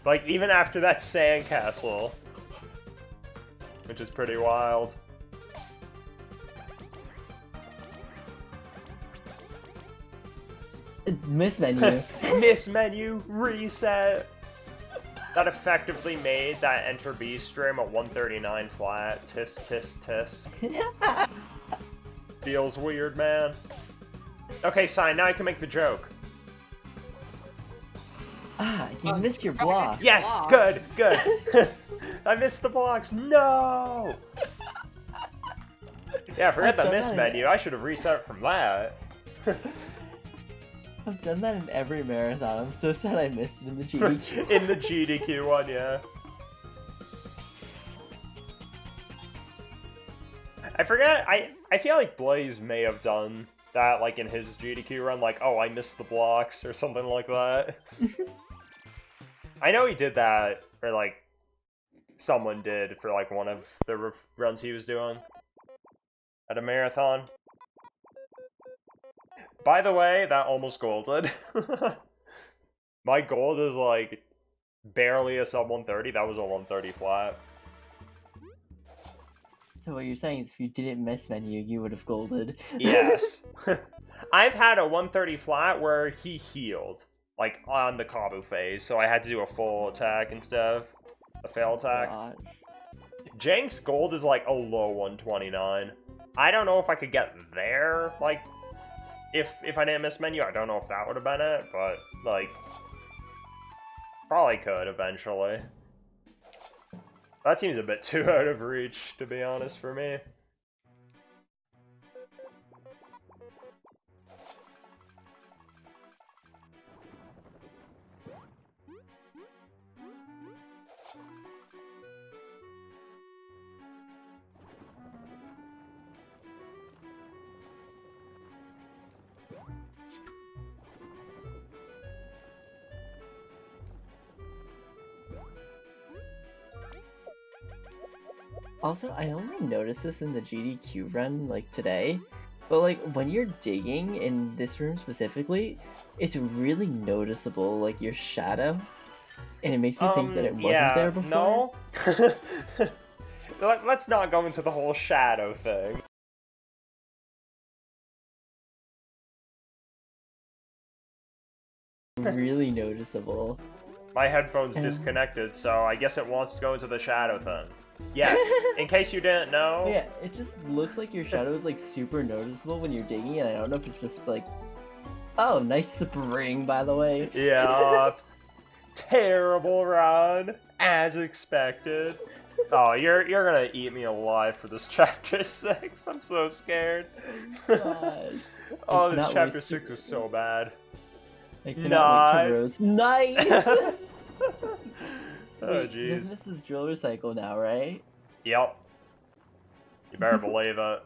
Like, even after that Sandcastle, which is pretty wild. Miss menu. Miss menu, reset! That effectively made that Enter B stream a 139 flat. Tisk, tisk, tisk. Feels weird, man. Okay, Cyan, now I can make the joke. Ah, you missed your block. Yes, Blocks. good, good. I missed the blocks. No! Yeah, forget the I've miss done menu. I should have reset from that. I've done that in every marathon. I'm so sad I missed it in the GDQ. In the GDQ one, yeah. I forget, I feel like Blaze may have done that, like, in his GDQ run, like, oh, I missed the blocks, or something like that. I know he did that, or, like, someone did for, like, one of the runs he was doing at a marathon. By the way, that almost golded. My gold is, like, barely a sub 130. That was a 130 flat. So what you're saying is if you didn't miss menu, you would have golded. Yes. I've had a 130 flat where he healed, like, on the Kabu phase, so I had to do a full attack instead of a fail attack. Gosh. Jank's gold is, like, a low 129. I don't know if I could get there, like, if I didn't miss menu. I don't know if that would have been it, but, like, probably could eventually. That seems a bit too out of reach, to be honest, for me. Also, I only noticed this in the GDQ run, like, today. But, like, when you're digging in this room specifically, it's really noticeable, like, your shadow. And it makes me think that it wasn't there before. No. Let's not go into the whole shadow thing. Really noticeable. My headphone's disconnected, so I guess it wants to go into the shadow thing. Yes, in case you didn't know. Yeah, it just looks like your shadow is, like, super noticeable when you're digging, and I don't know if it's just, like... Oh, nice spring, by the way. Yeah. Terrible run, as expected. Oh, you're gonna eat me alive for this chapter 6. I'm so scared. God. Oh, this chapter 6 was so bad. Nice. Nice! Oh, jeez. This is drill recycle now, right? Yep. You better believe it.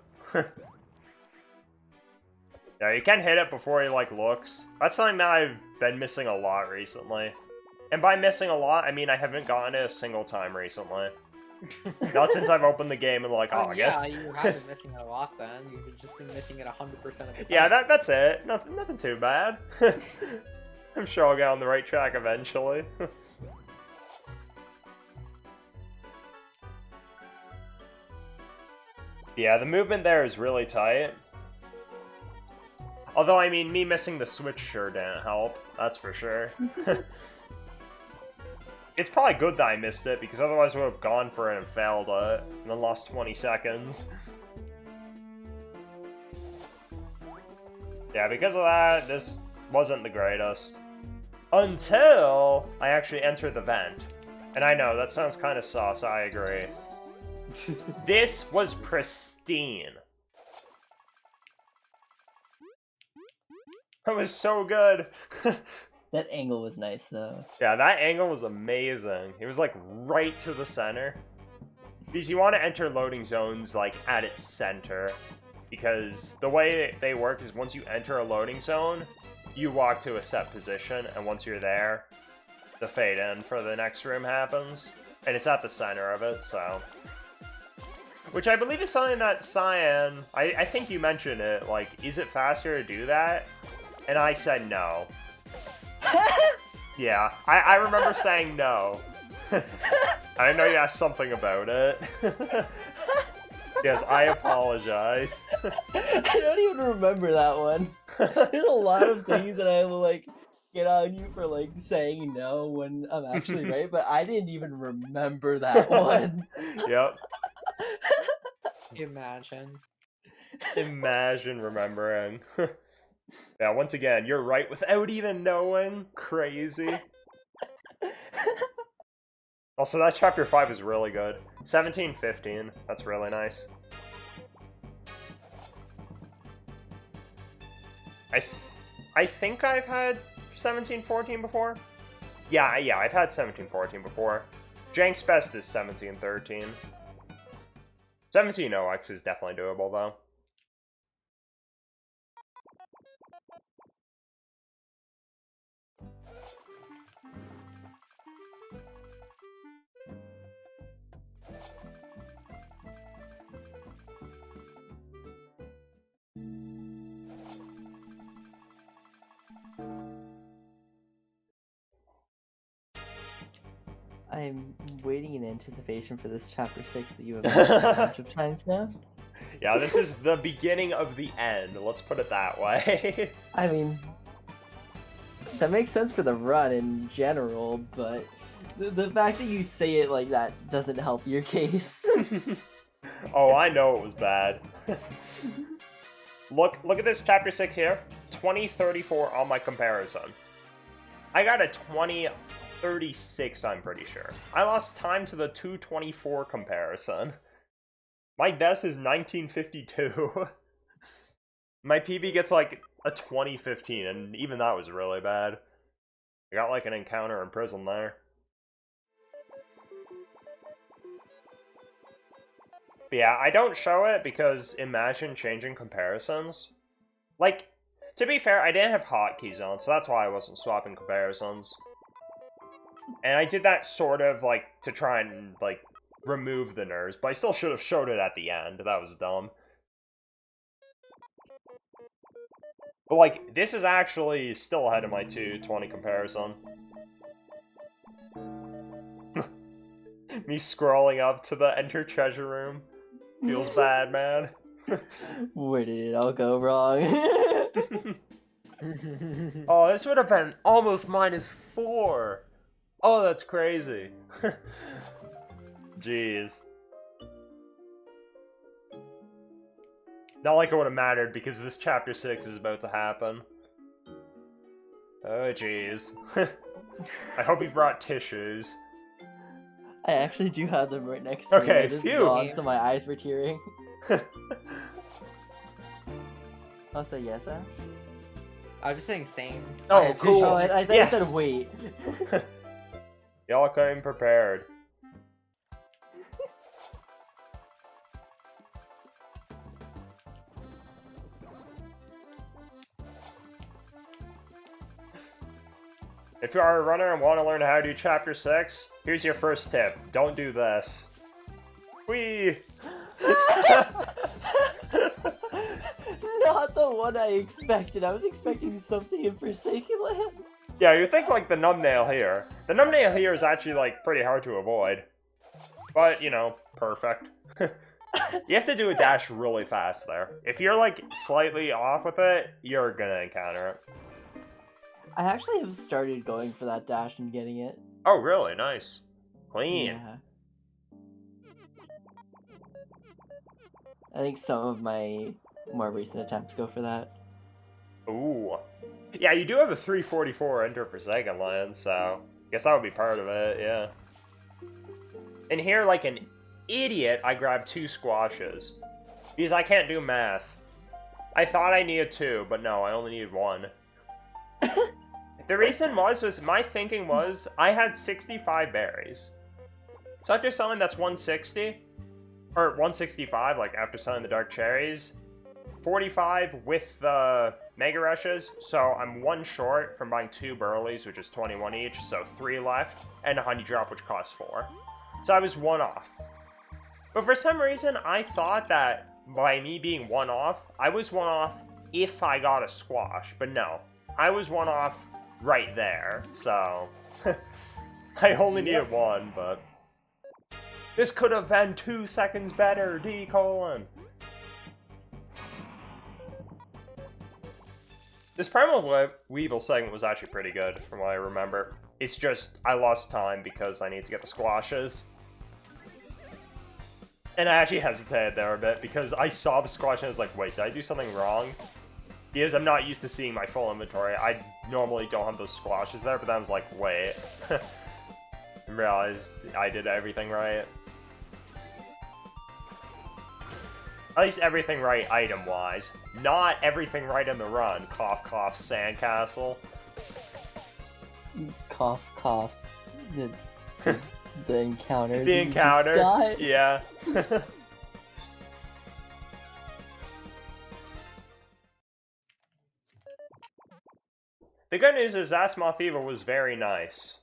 Yeah, you can hit it before he, like, looks. That's something that I've been missing a lot recently. And by missing a lot, I mean I haven't gotten it a single time recently. Not since I've opened the game and, like, I guess... Yeah, you have been missing it a lot then. You've just been missing it 100% of the time. Yeah, that's it. Nothing too bad. I'm sure I'll get on the right track eventually. Yeah, the movement there is really tight. Although, I mean, me missing the switch sure didn't help. That's for sure. It's probably good that I missed it, because otherwise I would have gone for it and failed it, and then lost 20 seconds. Yeah, because of that, this wasn't the greatest. Until I actually entered the vent. And I know, that sounds kind of sus, I agree. This was pristine. That was so good. That angle was nice, though. Yeah, that angle was amazing. It was, like, right to the center. Because you want to enter loading zones, like, at its center. Because the way they work is once you enter a loading zone, you walk to a set position, and once you're there, the fade in for the next room happens. And it's at the center of it, so... Which I believe is something that Cyan... I think you mentioned it, like, is it faster to do that? And I said no. Yeah, I remember saying no. I know you asked something about it. Yes, I apologize. I don't even remember that one. There's a lot of things that I will, like, get on you for, like, saying no when I'm actually right, but I didn't even remember that one. Yep. Imagine. Imagine remembering. Yeah, once again, you're right without even knowing. Crazy. Also, that chapter 5 is really good. 17-15. That's really nice. I I think I've had 1714 before. Yeah, I've had 1714 before. Jank's best is 1713. 17OX is definitely doable, though. I'm waiting in anticipation for this chapter 6 that you have mentioned a bunch of times now. Yeah, this is the beginning of the end, let's put it that way. I mean, that makes sense for the run in general, but the fact that you say it like that doesn't help your case. Oh, I know it was bad. Look at this chapter 6 here. 2034 on my comparison. I got a 2036, I'm pretty sure. I lost time to the 224 comparison. My best is 1952. My PB gets like a 2015, and even that was really bad. I got like an encounter in prison there. But yeah, I don't show it because imagine changing comparisons. Like, to be fair, I didn't have hotkeys on, so that's why I wasn't swapping comparisons. And I did that sort of, like, to try and, like, remove the nerves, but I still should have showed it at the end. That was dumb. But, like, this is actually still ahead of my 220 comparison. Me scrolling up to the enter treasure room. Feels bad, man. Where did it all go wrong? Oh, this would have been almost -4. Oh, that's crazy. Jeez. Not like it would have mattered because this chapter 6 is about to happen. Oh, jeez. I hope you brought tissues. I actually do have them right next to me. Okay, I just phew. yawned, so my eyes were tearing. Also, yes, Ash? I was just saying same. Oh, had cool. Oh, I thought Yes. you said wait. Y'all came prepared. If you are a runner and want to learn how to do chapter 6, here's your first tip. Don't do this. Whee! Not the one I expected. I was expecting something in Forsaken Land. Yeah, you think like the numbnail here. The numbnail here is actually like pretty hard to avoid. But, you know, perfect. You have to do a dash really fast there. If you're like slightly off with it, you're gonna encounter it. I actually have started going for that dash and getting it. Oh, really? Nice. Clean. Yeah. I think some of my more recent attempts go for that. Ooh. Yeah, you do have a 344 enter per second line, so I guess that would be part of it, yeah. And here, like an idiot, I grabbed 2 squashes. Because I can't do math. I thought I needed 2, but no, I only needed 1. The reason was my thinking was, I had 65 berries. So after selling that's 160, or 165, like after selling the dark cherries, 45 with the mega rushes, so I'm 1 short from buying 2 burleys, which is 21 each, so 3 left, and a honey drop, which costs 4. So I was 1 off. But for some reason, I thought that by me being 1 off, I was 1 off if I got a squash, but no. I was 1 off right there, so I only needed 1, but this could have been 2 seconds better, D:. This Primal Weevil segment was actually pretty good, from what I remember. It's just, I lost time because I need to get the squashes. And I actually hesitated there a bit, because I saw the squash and I was like, wait, did I do something wrong? Because I'm not used to seeing my full inventory. I normally don't have those squashes there, but then I was like, wait. And realized I did everything right. At least everything right item-wise. Not everything right in the run. Cough, cough, Sandcastle. Cough, cough. The encounter. The encounter. Yeah. The good news is that small fever was very nice.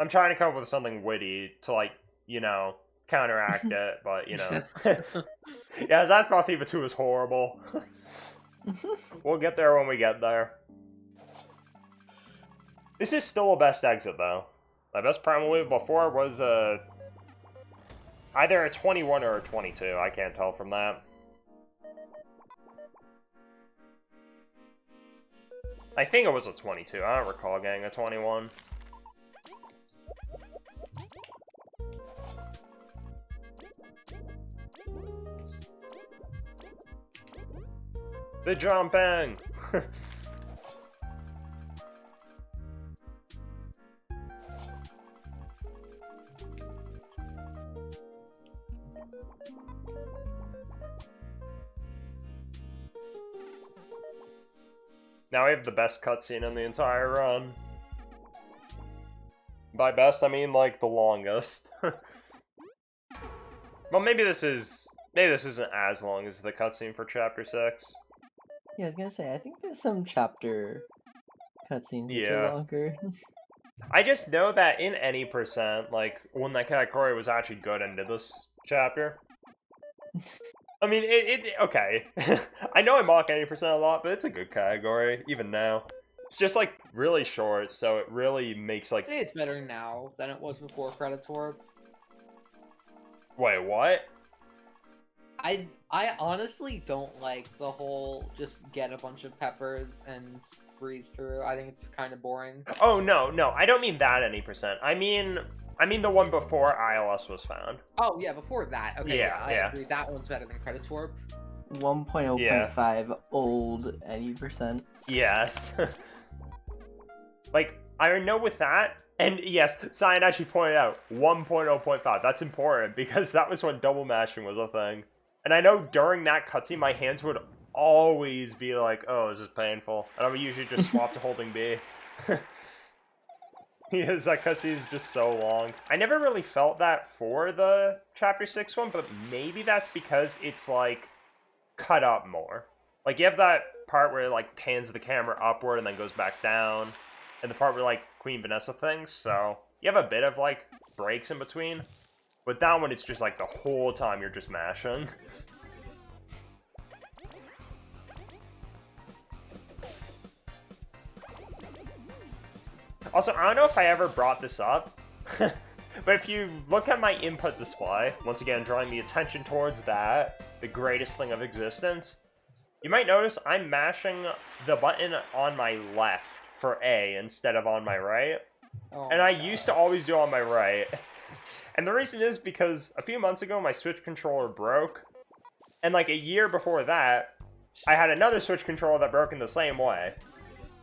I'm trying to come up with something witty to, like, you know, counteract it, but, you know. Yeah, that small fever 2 is horrible. We'll get there when we get there. This is still a best exit, though. My best primal wave before was either a 21 or a 22. I can't tell from that. I think it was a 22. I don't recall getting a 21. The jumping! Now we have the best cutscene in the entire run. By best, I mean, like, the longest. Well, maybe this isn't as long as the cutscene for Chapter 6. Yeah, I was gonna say, I think there's some chapter cutscenes that are Yeah. longer. I just know that in any percent, like, when that category was actually good into this chapter. I mean, okay. I know I mock 80% a lot, but it's a good category, even now. It's just, like, really short, so it really makes, like... I'd say it's better now than it was before Credits Warp. Wait, what? I honestly don't like the whole just get a bunch of peppers and breeze through. I think it's kind of boring. Oh, no, I don't mean that any percent. I mean the one before ILS was found. Oh, yeah, before that. Okay, Yeah, I yeah. agree. That one's better than Credits Warp. 1.0.5 old any percent. Yes. Like, I know with that, and yes, Cyan actually pointed out 1.0.5. That's important, because that was when double mashing was a thing. And I know during that cutscene, my hands would always be like, oh, this is painful. And I would usually just swap to holding B. Because that cutscene is just so long. I never really felt that for the Chapter 6 one, but maybe that's because it's, like, cut up more. Like, you have that part where it, like, pans the camera upward and then goes back down. And the part where, like, Queen Vanessa things, so you have a bit of, like, breaks in between. But that one, it's just, like, the whole time you're just mashing. Also, I don't know if I ever brought this up, but if you look at my input display, once again drawing the attention towards that, the greatest thing of existence, you might notice I'm mashing the button on my left for A instead of on my right. Oh, And I used to always do it on my right. And the reason is because a few months ago my Switch controller broke, and like a year before that, I had another Switch controller that broke in the same way.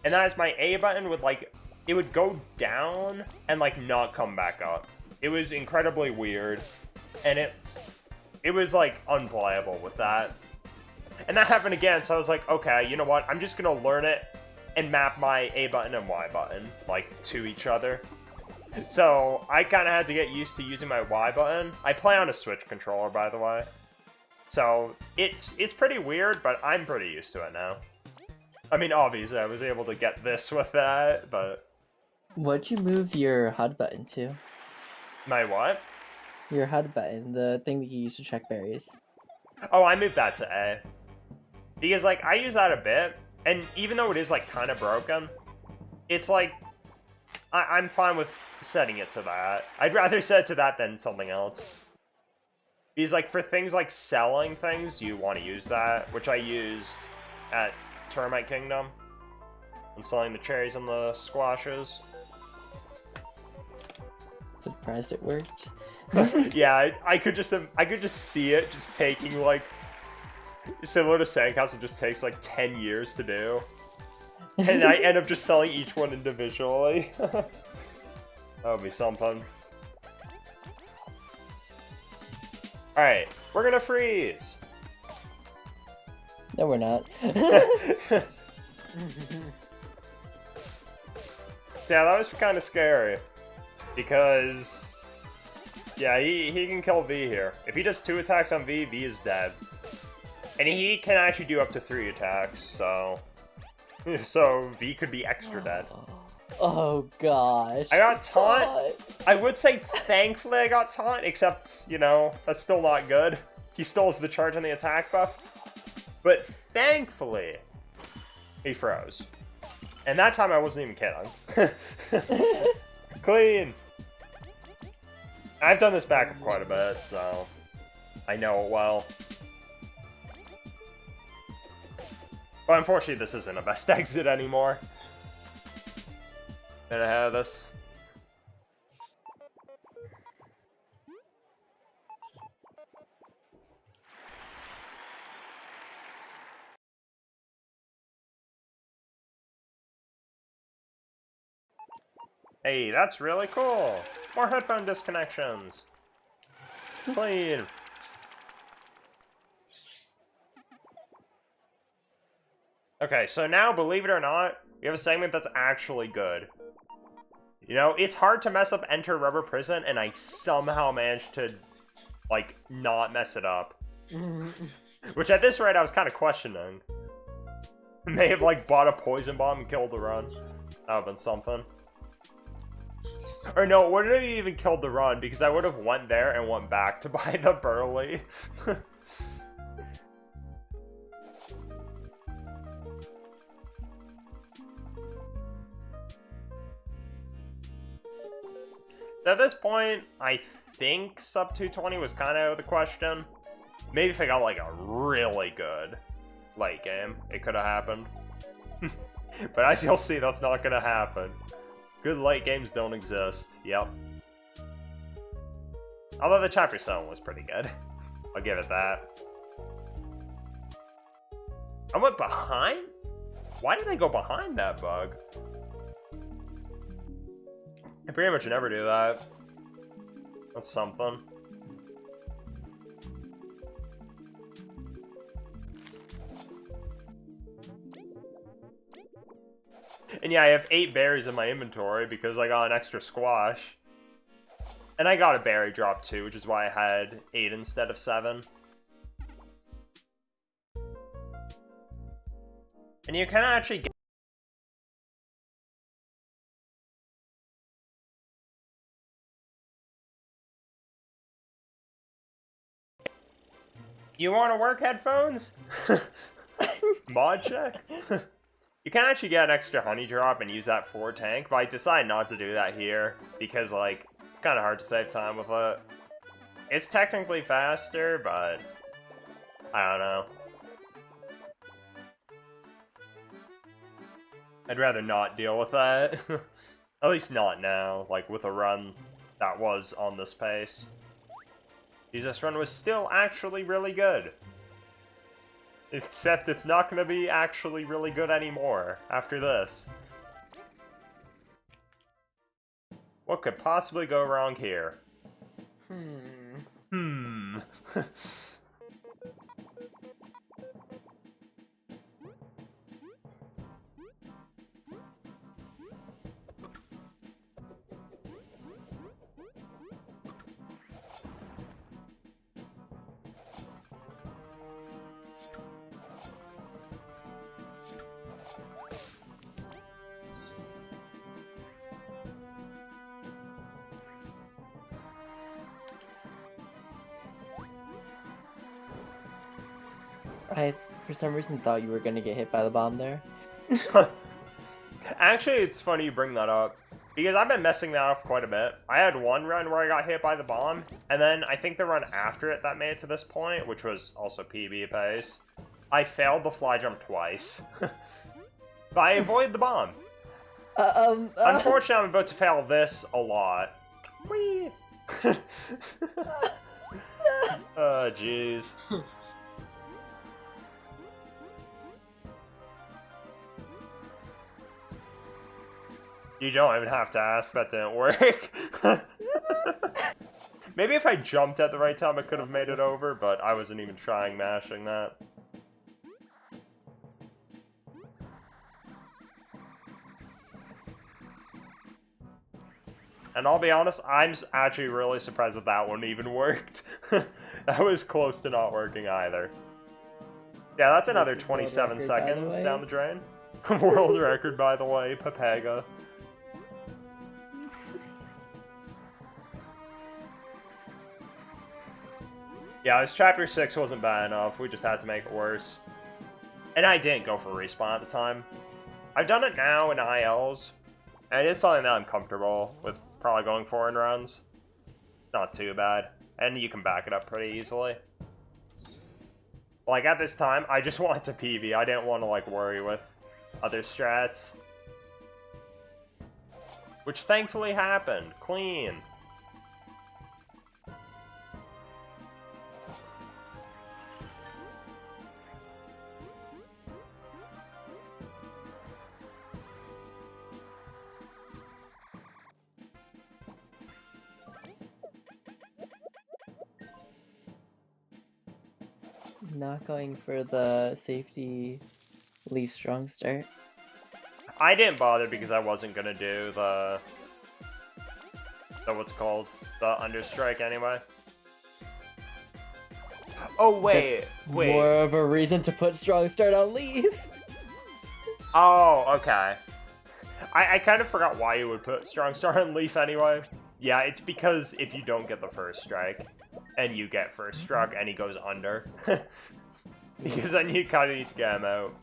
And that is my A button would like, it would go down and like not come back up. It was incredibly weird, and it was like unplayable with that. And that happened again, so I was like, okay, you know what, I'm just gonna learn it and map my A button and Y button, like, to each other. So, I kinda had to get used to using my Y button. I play on a Switch controller, by the way. So, it's pretty weird, but I'm pretty used to it now. I mean, obviously, I was able to get this with that, but... What'd you move your HUD button to? My what? Your HUD button, the thing that you use to check berries. Oh, I moved that to A. Because, like, I use that a bit, and even though it is, like, kind of broken, it's, like, I'm fine with setting it to that. I'd rather set it to that than something else. Because, like, for things like selling things, you want to use that, which I used at Termite Kingdom. I'm selling the cherries and the squashes. Surprised it worked. Yeah, I could just see it just taking, like, similar to Sandcastle, just takes like 10 years to do. And I end up just selling each one individually. That would be something. Alright, we're gonna freeze! No, we're not. Yeah, that was kind of scary. Because... yeah, he can kill V here. If he does 2 attacks on V, V is dead. And he can actually do up to 3 attacks, so... so V could be extra dead. Oh gosh. I got taunt. God. I would say thankfully I got taunt, except, you know, that's still not good. He still has the charge on the attack buff. But thankfully, he froze. And that time I wasn't even kidding. Clean! I've done this backup quite a bit, so I know it well. But unfortunately, this isn't a best exit anymore. Better have this. Hey, that's really cool! More headphone disconnections! Clean! Okay, so now, believe it or not, we have a segment that's actually good. You know, it's hard to mess up Enter Rubber Prison, and I somehow managed to, like, not mess it up. Which at this rate, I was kind of questioning. May have, like, bought a poison bomb and killed the run. That would have been something. Or no, wouldn't have even killed the run, because I would have went there and went back to buy the Burly. At this point, I think sub 220 was kind of out of the question. Maybe if I got like a really good late game, it could have happened. But as you'll see, that's not going to happen. Good late games don't exist. Yep. Although the chapter 7 was pretty good. I'll give it that. I went behind? Why did I go behind that bug? I pretty much never do that. That's something. And yeah, I have 8 berries in my inventory because I got an extra squash. And I got a berry drop too, which is why I had 8 instead of 7. And you can actually get... You want to work headphones? Mod check? You can actually get an extra honey drop and use that for tank, but I decided not to do that here because, like, it's kind of hard to save time with it. It's technically faster, but I don't know. I'd rather not deal with that. At least not now, like with a run that was on this pace. This run was still actually really good. Except it's not going to be actually really good anymore after this. What could possibly go wrong here? I, for some reason, thought you were gonna get hit by the bomb there. Actually, it's funny you bring that up, because I've been messing that up quite a bit. I had one run where I got hit by the bomb, and then I think the run after it that made it to this point, which was also PB pace, I failed the fly jump twice. But I avoided the bomb. Unfortunately, I'm about to fail this a lot. Whee! Oh, jeez. You don't even have to ask, that didn't work. Maybe if I jumped at the right time, I could have made it over, but I wasn't even trying mashing that. And I'll be honest, I'm actually really surprised that that one even worked. That was close to not working either. Yeah, that's another 27 seconds down the drain. World record, by the way, Papega. Yeah, this chapter 6 wasn't bad enough, we just had to make it worse. And I didn't go for respawn at the time. I've done it now in ILs, and it's something that I'm comfortable with probably going for in runs. Not too bad, and you can back it up pretty easily. Like, at this time, I just wanted to PB, I didn't want to, like, worry with other strats. Which thankfully happened. Clean. Not going for the safety leaf strong start. I didn't bother because I wasn't gonna do the what's it called? The understrike anyway. Oh wait, That's wait. more of a reason to put strong start on leaf. Oh, okay. I kind of forgot why you would put strong start on leaf anyway. Yeah, it's because if you don't get the first strike, and you get first struck, and he goes under. Because then you kind of need to get him out.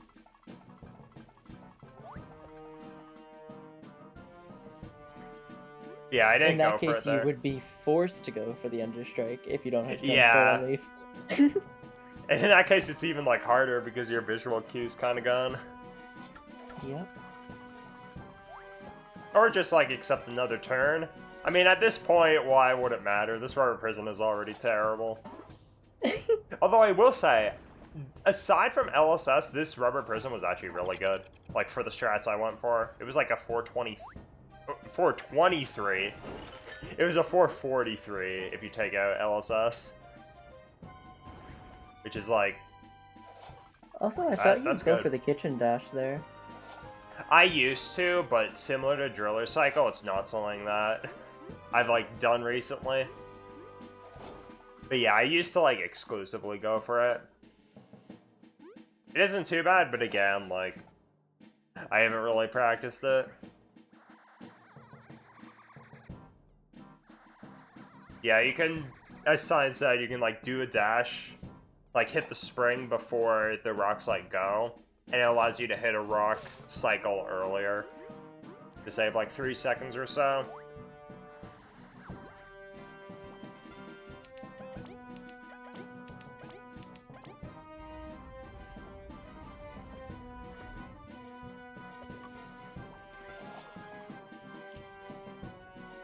Yeah, I didn't go for it there. In that case, you would be forced to go for the understrike if you don't have to Yeah. on leaf. And in that case, it's even, like, harder because your visual cue's kind of gone. Yep. Or just, like, accept another turn. I mean, at this point, why would it matter? This rubber prison is already terrible. Although I will say, aside from LSS, this rubber prison was actually really good. Like, for the strats I went for. It was like a 423. It was a 443 if you take out LSS. Which is like... Also, I thought you'd go good. for the kitchen dash there. I used to, but similar to Driller Cycle, it's not something that I've, like, done recently. But yeah, I used to, like, exclusively go for it. It isn't too bad, but again, like, I haven't really practiced it. Yeah, you can, as Cyan said, you can, like, do a dash, like, hit the spring before the rocks, like, go. And it allows you to hit a rock cycle earlier. To save like 3 seconds or so.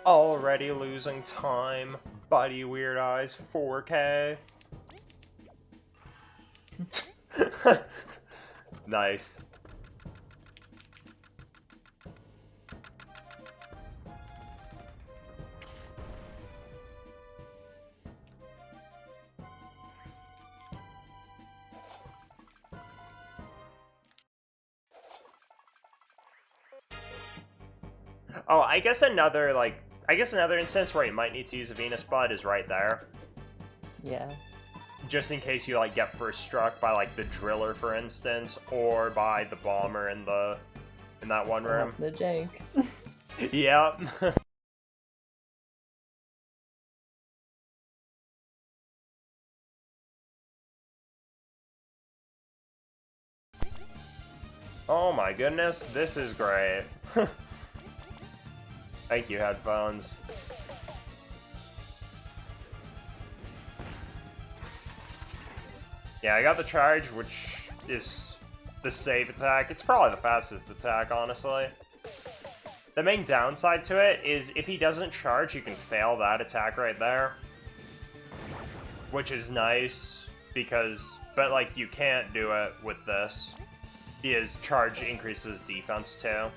Already losing time. Buddy Weird Eyes 4K. Nice. Oh, I guess another instance where you might need to use a Venus Bud is right there. Yeah. Just in case you, like, get first struck by, like, the Driller, for instance, or by the Bomber in that one room. The jank. Yep. Oh my goodness, this is great. Thank you, headphones. Yeah, I got the charge, which is the save attack. It's probably the fastest attack, honestly. The main downside to it is if he doesn't charge, you can fail that attack right there. Which is nice, but like, you can't do it with this. Because charge increases defense too.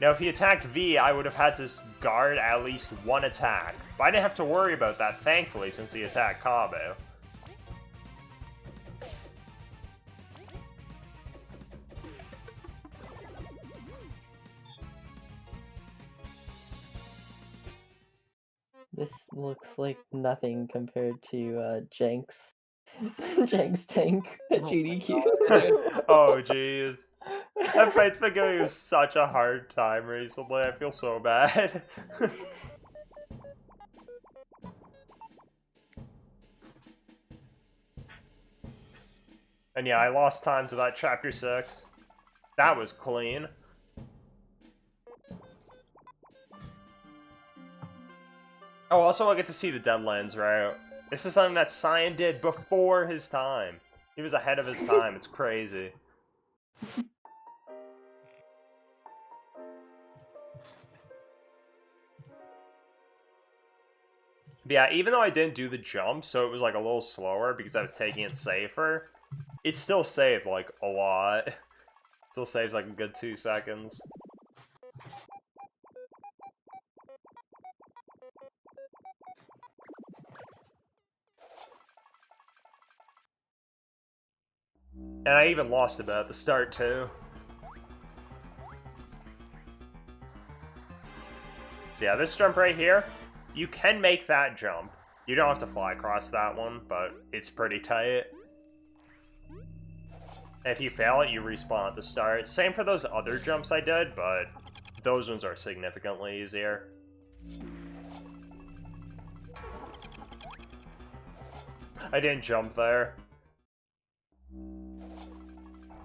Now, if he attacked V, I would have had to guard at least one attack. But I didn't have to worry about that, thankfully, since he attacked Kabu. This looks like nothing compared to Jenks. Jenks tank at Oh my GDQ. Oh, jeez. That fight's been giving me such a hard time recently. I feel so bad. And yeah, I lost time to that chapter 6. That was clean. Oh, also I get to see the Deadlands route. This is something that Cyan did before his time. He was ahead of his time. It's crazy. But yeah, even though I didn't do the jump, so it was like a little slower because I was taking it safer, it still saved like a lot. It still saves like a good 2 seconds. And I even lost a bit at the start too. So yeah, this jump right here, you can make that jump. You don't have to fly across that one, but it's pretty tight. And if you fail it, you respawn at the start. Same for those other jumps I did, but those ones are significantly easier. I didn't jump there.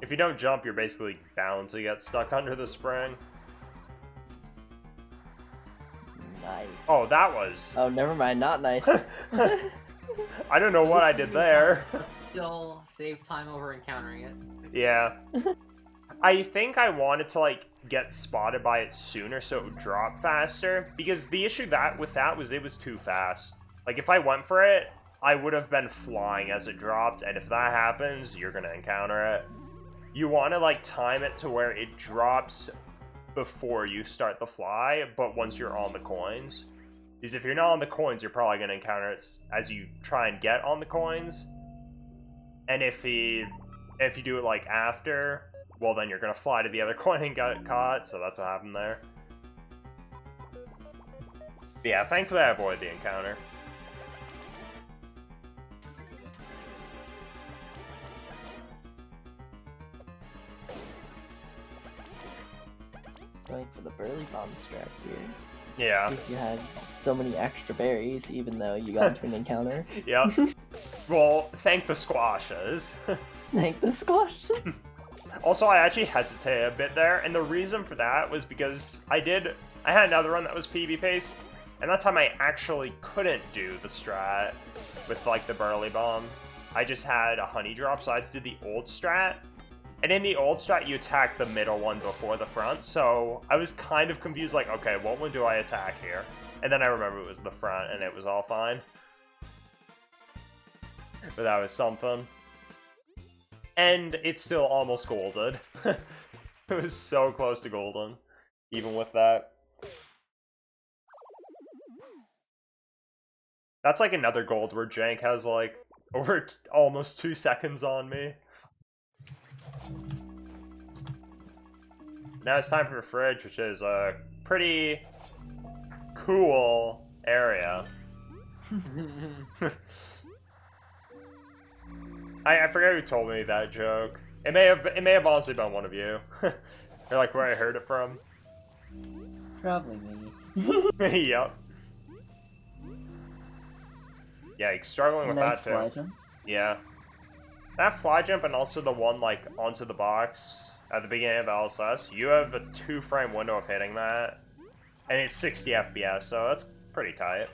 If you don't jump, you're basically bound to get stuck under the spring. Nice. Oh, that was... Oh, never mind. Not nice. I don't know what I did there. Still save time over encountering it. Yeah. I think I wanted to, like, get spotted by it sooner so it would drop faster. Because the issue with that was it was too fast. Like, if I went for it, I would have been flying as it dropped. And if that happens, you're gonna encounter it. You want to, like, time it to where it drops before you start the fly, but once you're on the coins. Because if you're not on the coins, you're probably going to encounter it as you try and get on the coins. And if you do it, like, after, well, then you're going to fly to the other coin and get caught, so that's what happened there. But yeah, thankfully I avoided the encounter. Going for the burly bomb strat here. Yeah. If you had so many extra berries, even though you got into an encounter. Yeah. Well, thank the squashes. Thank the squash. Also, I actually hesitated a bit there, and the reason for that was because I had another run that was PB pace, and that time I actually couldn't do the strat with, like, the burly bomb. I just had a honey drop, so I had to do the old strat. And in the old strat, you attack the middle one before the front, so I was kind of confused, like, okay, what one do I attack here? And then I remember it was the front, and it was all fine. But that was something. And it's still almost golden. It was so close to golden, even with that. That's like another gold where Jank has, like, over almost 2 seconds on me. Now it's time for the fridge, which is a pretty cool area. I forget who told me that joke. It may have honestly been one of you. Or like where I heard it from. Probably me. Yep. Yeah, he's struggling with Nice that too. fly jumps. Yeah. That fly jump and also the one like onto the box at the beginning of LSS, you have a 2-frame window of hitting that. And it's 60 FPS, so that's pretty tight.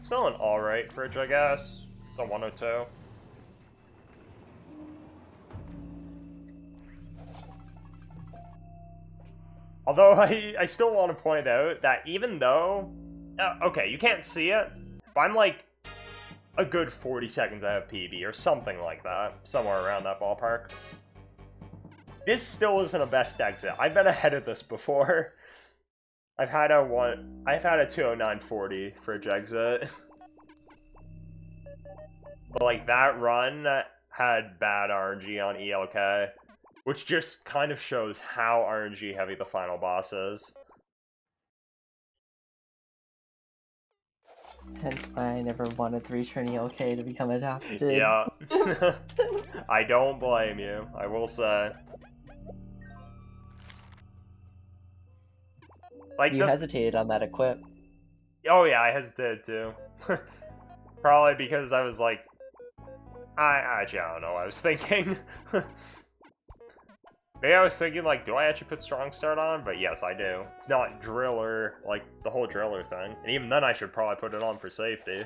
Still an alright fridge, I guess. It's a 102. Although I still want to point out that even though... okay, you can't see it, but I'm like a good 40 seconds I have PB, or something like that. Somewhere around that ballpark. This still isn't a best exit. I've been ahead of this before. I've had a 209.40 fridge exit. But like that run had bad RNG on ELK, which just kind of shows how RNG heavy the final boss is. Hence why I never wanted 3-turn ELK to become adopted. Yeah. I don't blame you, I will say. Like You hesitated on that equip. Oh yeah, I hesitated too. Probably because I was like, I don't know what I was thinking. Maybe I was thinking like, do I actually put Strong Start on? But yes, I do. It's not Driller, like the whole Driller thing. And even then I should probably put it on for safety.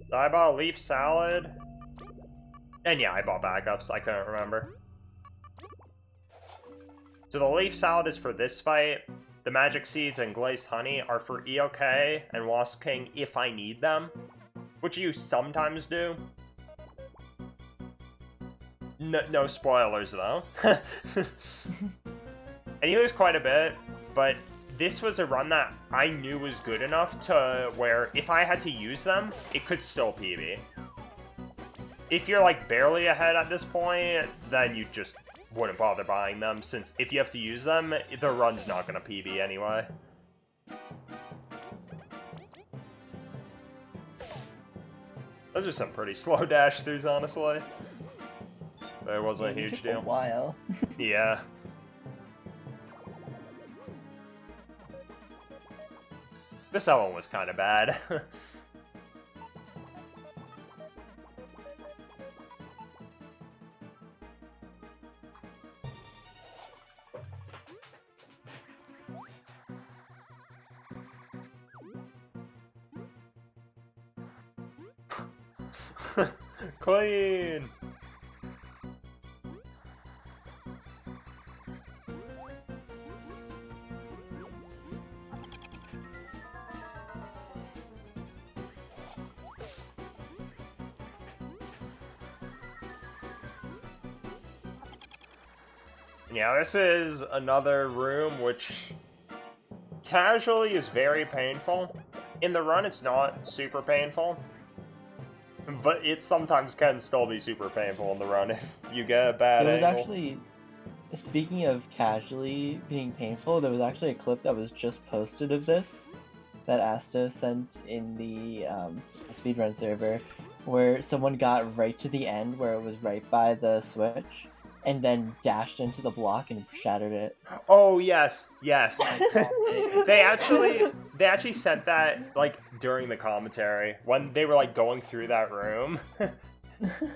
So I bought a leaf salad. And yeah, I bought backups, I couldn't remember. So the leaf salad is for this fight. The magic seeds and glazed honey are for EOK and Wasp King if I need them, which you sometimes do. No spoilers though. And you lose quite a bit, but this was a run that I knew was good enough to where if I had to use them, it could still PB. If you're like barely ahead at this point, then you just wouldn't bother buying them, since if you have to use them, the run's not gonna PB anyway. Those are some pretty slow dash throughs, honestly. But it wasn't a huge deal. A while. Yeah. This other one was kind of bad. Clean! Yeah, this is another room which casually is very painful. In the run, it's not super painful. But it sometimes can still be super painful in the run if you get a bad angle. There was actually, speaking of casually being painful, there was actually a clip that was just posted of this that Asto sent in the Speedrun server, where someone got right to the end where it was right by the switch, and then dashed into the block and shattered it. Oh yes, yes. They actually sent that like during the commentary when they were like going through that room.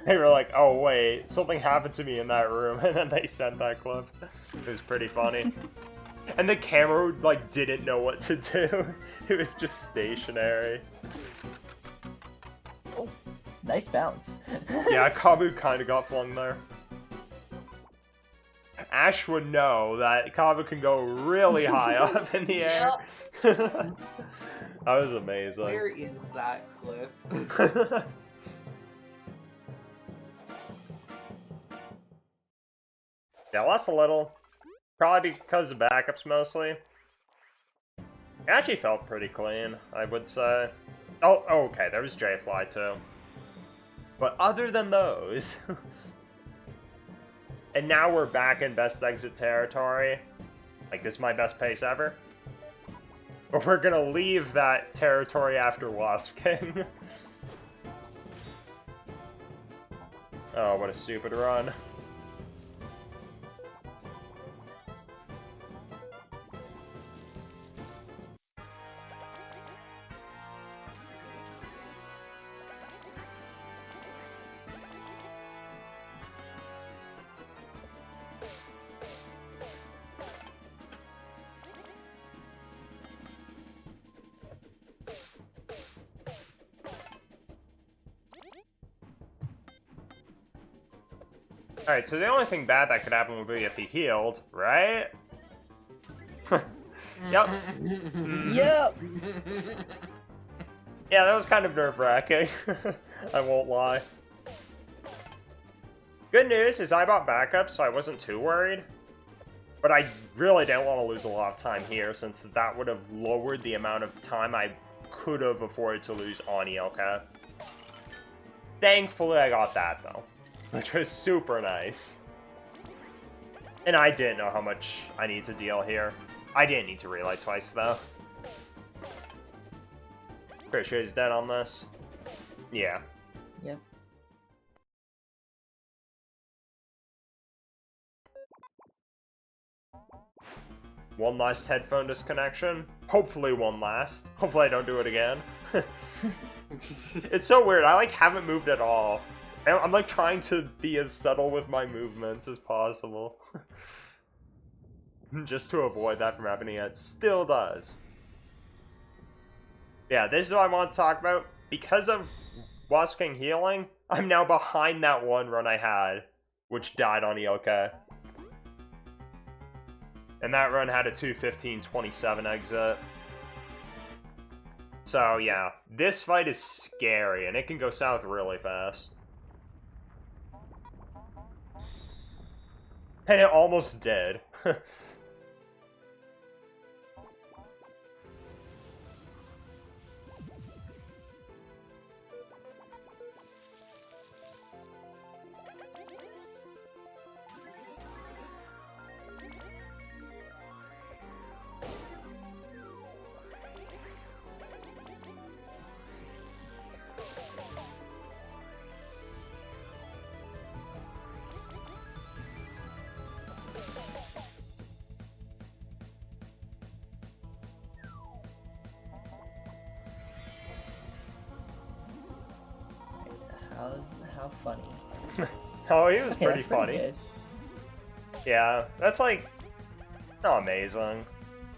They were like, "Oh wait, something happened to me in that room," and then they sent that clip. It was pretty funny. And the camera like didn't know what to do. It was just stationary. Oh, nice bounce. Yeah, Kabu kind of got flung there. Ash would know that Kabu can go really high up in the air. That was amazing. Where is that clip? Yeah, lost a little. Probably because of backups mostly. It actually felt pretty clean, I would say. Oh, okay, there was J-Fly too. But other than those... And now we're back in best exit territory. Like, this is my best pace ever. But we're gonna leave that territory after Wasp King. Oh, what a stupid run. Alright, so the only thing bad that could happen would be if he healed, right? Yep. Yep. Yeah, that was kind of nerve-wracking. I won't lie. Good news is I bought backup, so I wasn't too worried. But I really didn't want to lose a lot of time here, since that would have lowered the amount of time I could have afforded to lose on ELK. Thankfully, I got that, though, which was super nice. And I didn't know how much I need to deal here. I didn't need to relight twice, though. Pretty sure he's dead on this. Yeah. Yep. One last headphone disconnection. Hopefully one last. Hopefully I don't do it again. It's so weird. I like haven't moved at all. I'm like trying to be as subtle with my movements as possible. Just to avoid that from happening. It still does. Yeah, this is what I want to talk about. Because of Wasp King healing, I'm now behind that one run I had, which died on ELK. And that run had a 2:15:27 exit. So yeah, this fight is scary, and it can go south really fast. And it almost did. How funny. Oh, he was Okay, pretty that's funny. good. Yeah, that's like amazing.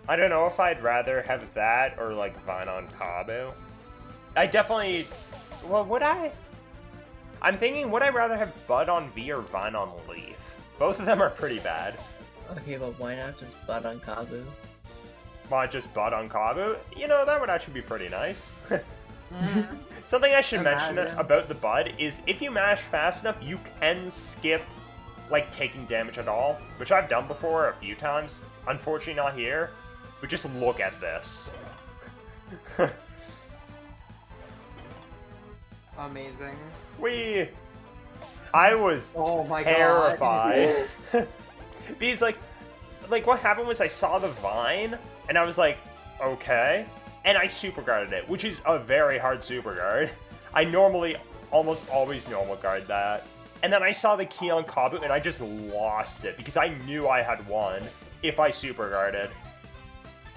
I don't know if I'd rather have that or like Vine on Kabu. I definitely. Well, would I? I'm thinking, would I rather have Bud on V or Vine on Leaf? Both of them are pretty bad. Okay, but why not just Bud on Kabu? Why just Bud on Kabu? You know, that would actually be pretty nice. Something I should mention about the Bud is if you mash fast enough, you can skip, like, taking damage at all, which I've done before a few times. Unfortunately not here, but just look at this. Amazing. I was Oh my terrified. Because, like, what happened was I saw the Vine, and I was like, okay. And I super guarded it, which is a very hard super guard. I normally almost always normal guard that. And then I saw the key on Kabu, and I just lost it, because I knew I had won if I super guarded.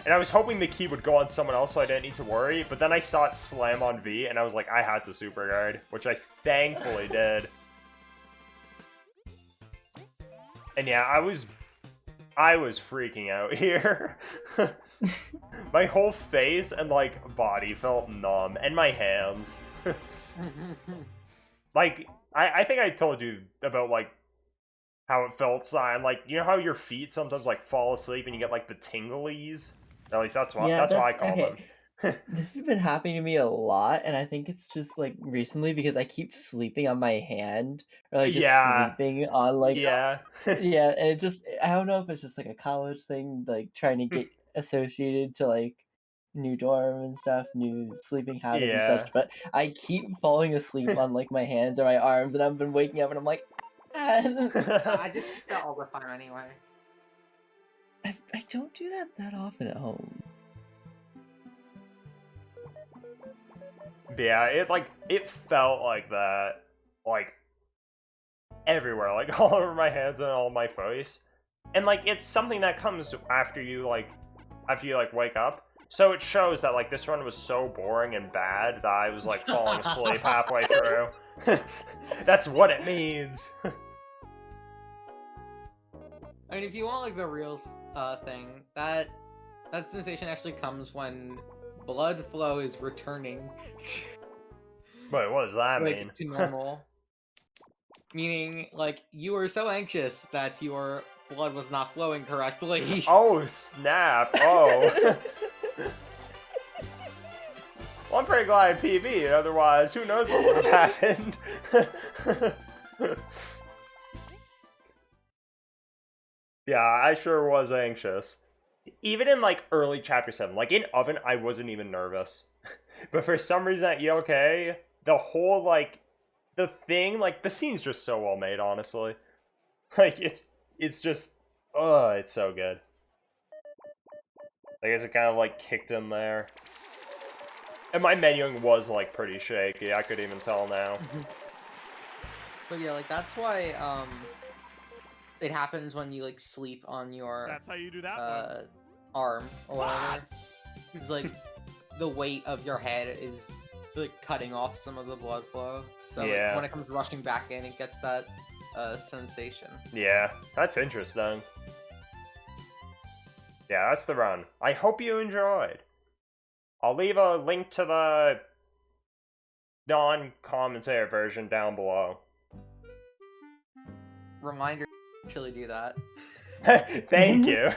And I was hoping the key would go on someone else so I didn't need to worry, but then I saw it slam on V, and I was like, I had to super guard, which I thankfully did. And yeah, I was freaking out here. My whole face and, like, body felt numb, and my hands. Like, I think I told you about, like, how it felt, Cyan. Like, you know how your feet sometimes, like, fall asleep and you get, like, the tinglies? At least that's what, that's what I call them. This has been happening to me a lot, and I think it's just, like, recently because I keep sleeping on my hand, or, like, just sleeping on, like... Yeah. Yeah, and it just... I don't know if it's just, like, a college thing, like, trying to get associated to, like, new dorm and stuff, new sleeping habits and such, but I keep falling asleep on, like, my hands or my arms, and I've been waking up and I'm like... I just do that all the time anyway. I don't do that often at home. Yeah, it felt like that, like, everywhere, like, all over my hands and all my face. And, like, it's something that comes after you wake up. So it shows that, like, this run was so boring and bad that I was, like, falling asleep halfway through. That's what it means. I mean, if you want, like, the real thing, that sensation actually comes when blood flow is returning. Wait, what does that like, mean? to normal. Meaning, like, you are so anxious that your blood was not flowing correctly. Oh, snap. Oh. Well, I'm pretty glad I PB'd, otherwise, who knows what would have happened. Yeah, I sure was anxious. Even in, like, early Chapter 7, like, in Oven, I wasn't even nervous. But for some reason at ELK, the whole, like, the thing, like, the scene's just so well made, honestly. Like, it's just, it's so good. I guess it kind of, like, kicked in there. And my menuing was, like, pretty shaky, I could even tell now. But yeah, like, that's why, it happens when you, like, sleep on your, That's how you do that one. arm, or whatever. It's like, the weight of your head is, like, cutting off some of the blood flow. So, Yeah. like, when it comes rushing back in, it gets that, sensation. Yeah, that's interesting. Yeah, that's the run. I hope you enjoyed. I'll leave a link to the non-commentator version down below. Reminder to actually do that. Thank you.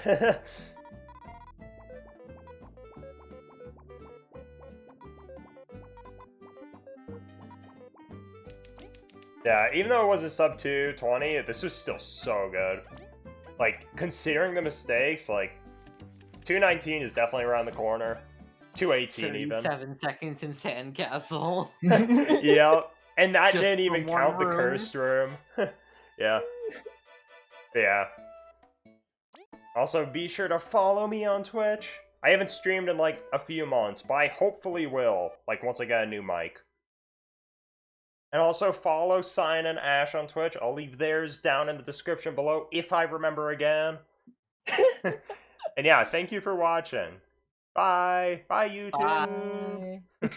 Yeah, even though it was a sub 220, this was still so good. Like, considering the mistakes, like, 219 is definitely around the corner. 218 even. 7 seconds in Sandcastle. Yep. And that Just didn't the even one count the room. cursed room. Yeah. Yeah. Also, be sure to follow me on Twitch. I haven't streamed in like a few months, but I hopefully will, like once I get a new mic. And also follow Cyan and Ash on Twitch. I'll leave theirs down in the description below if I remember again. And yeah, thank you for watching. Bye. Bye, YouTube. Bye.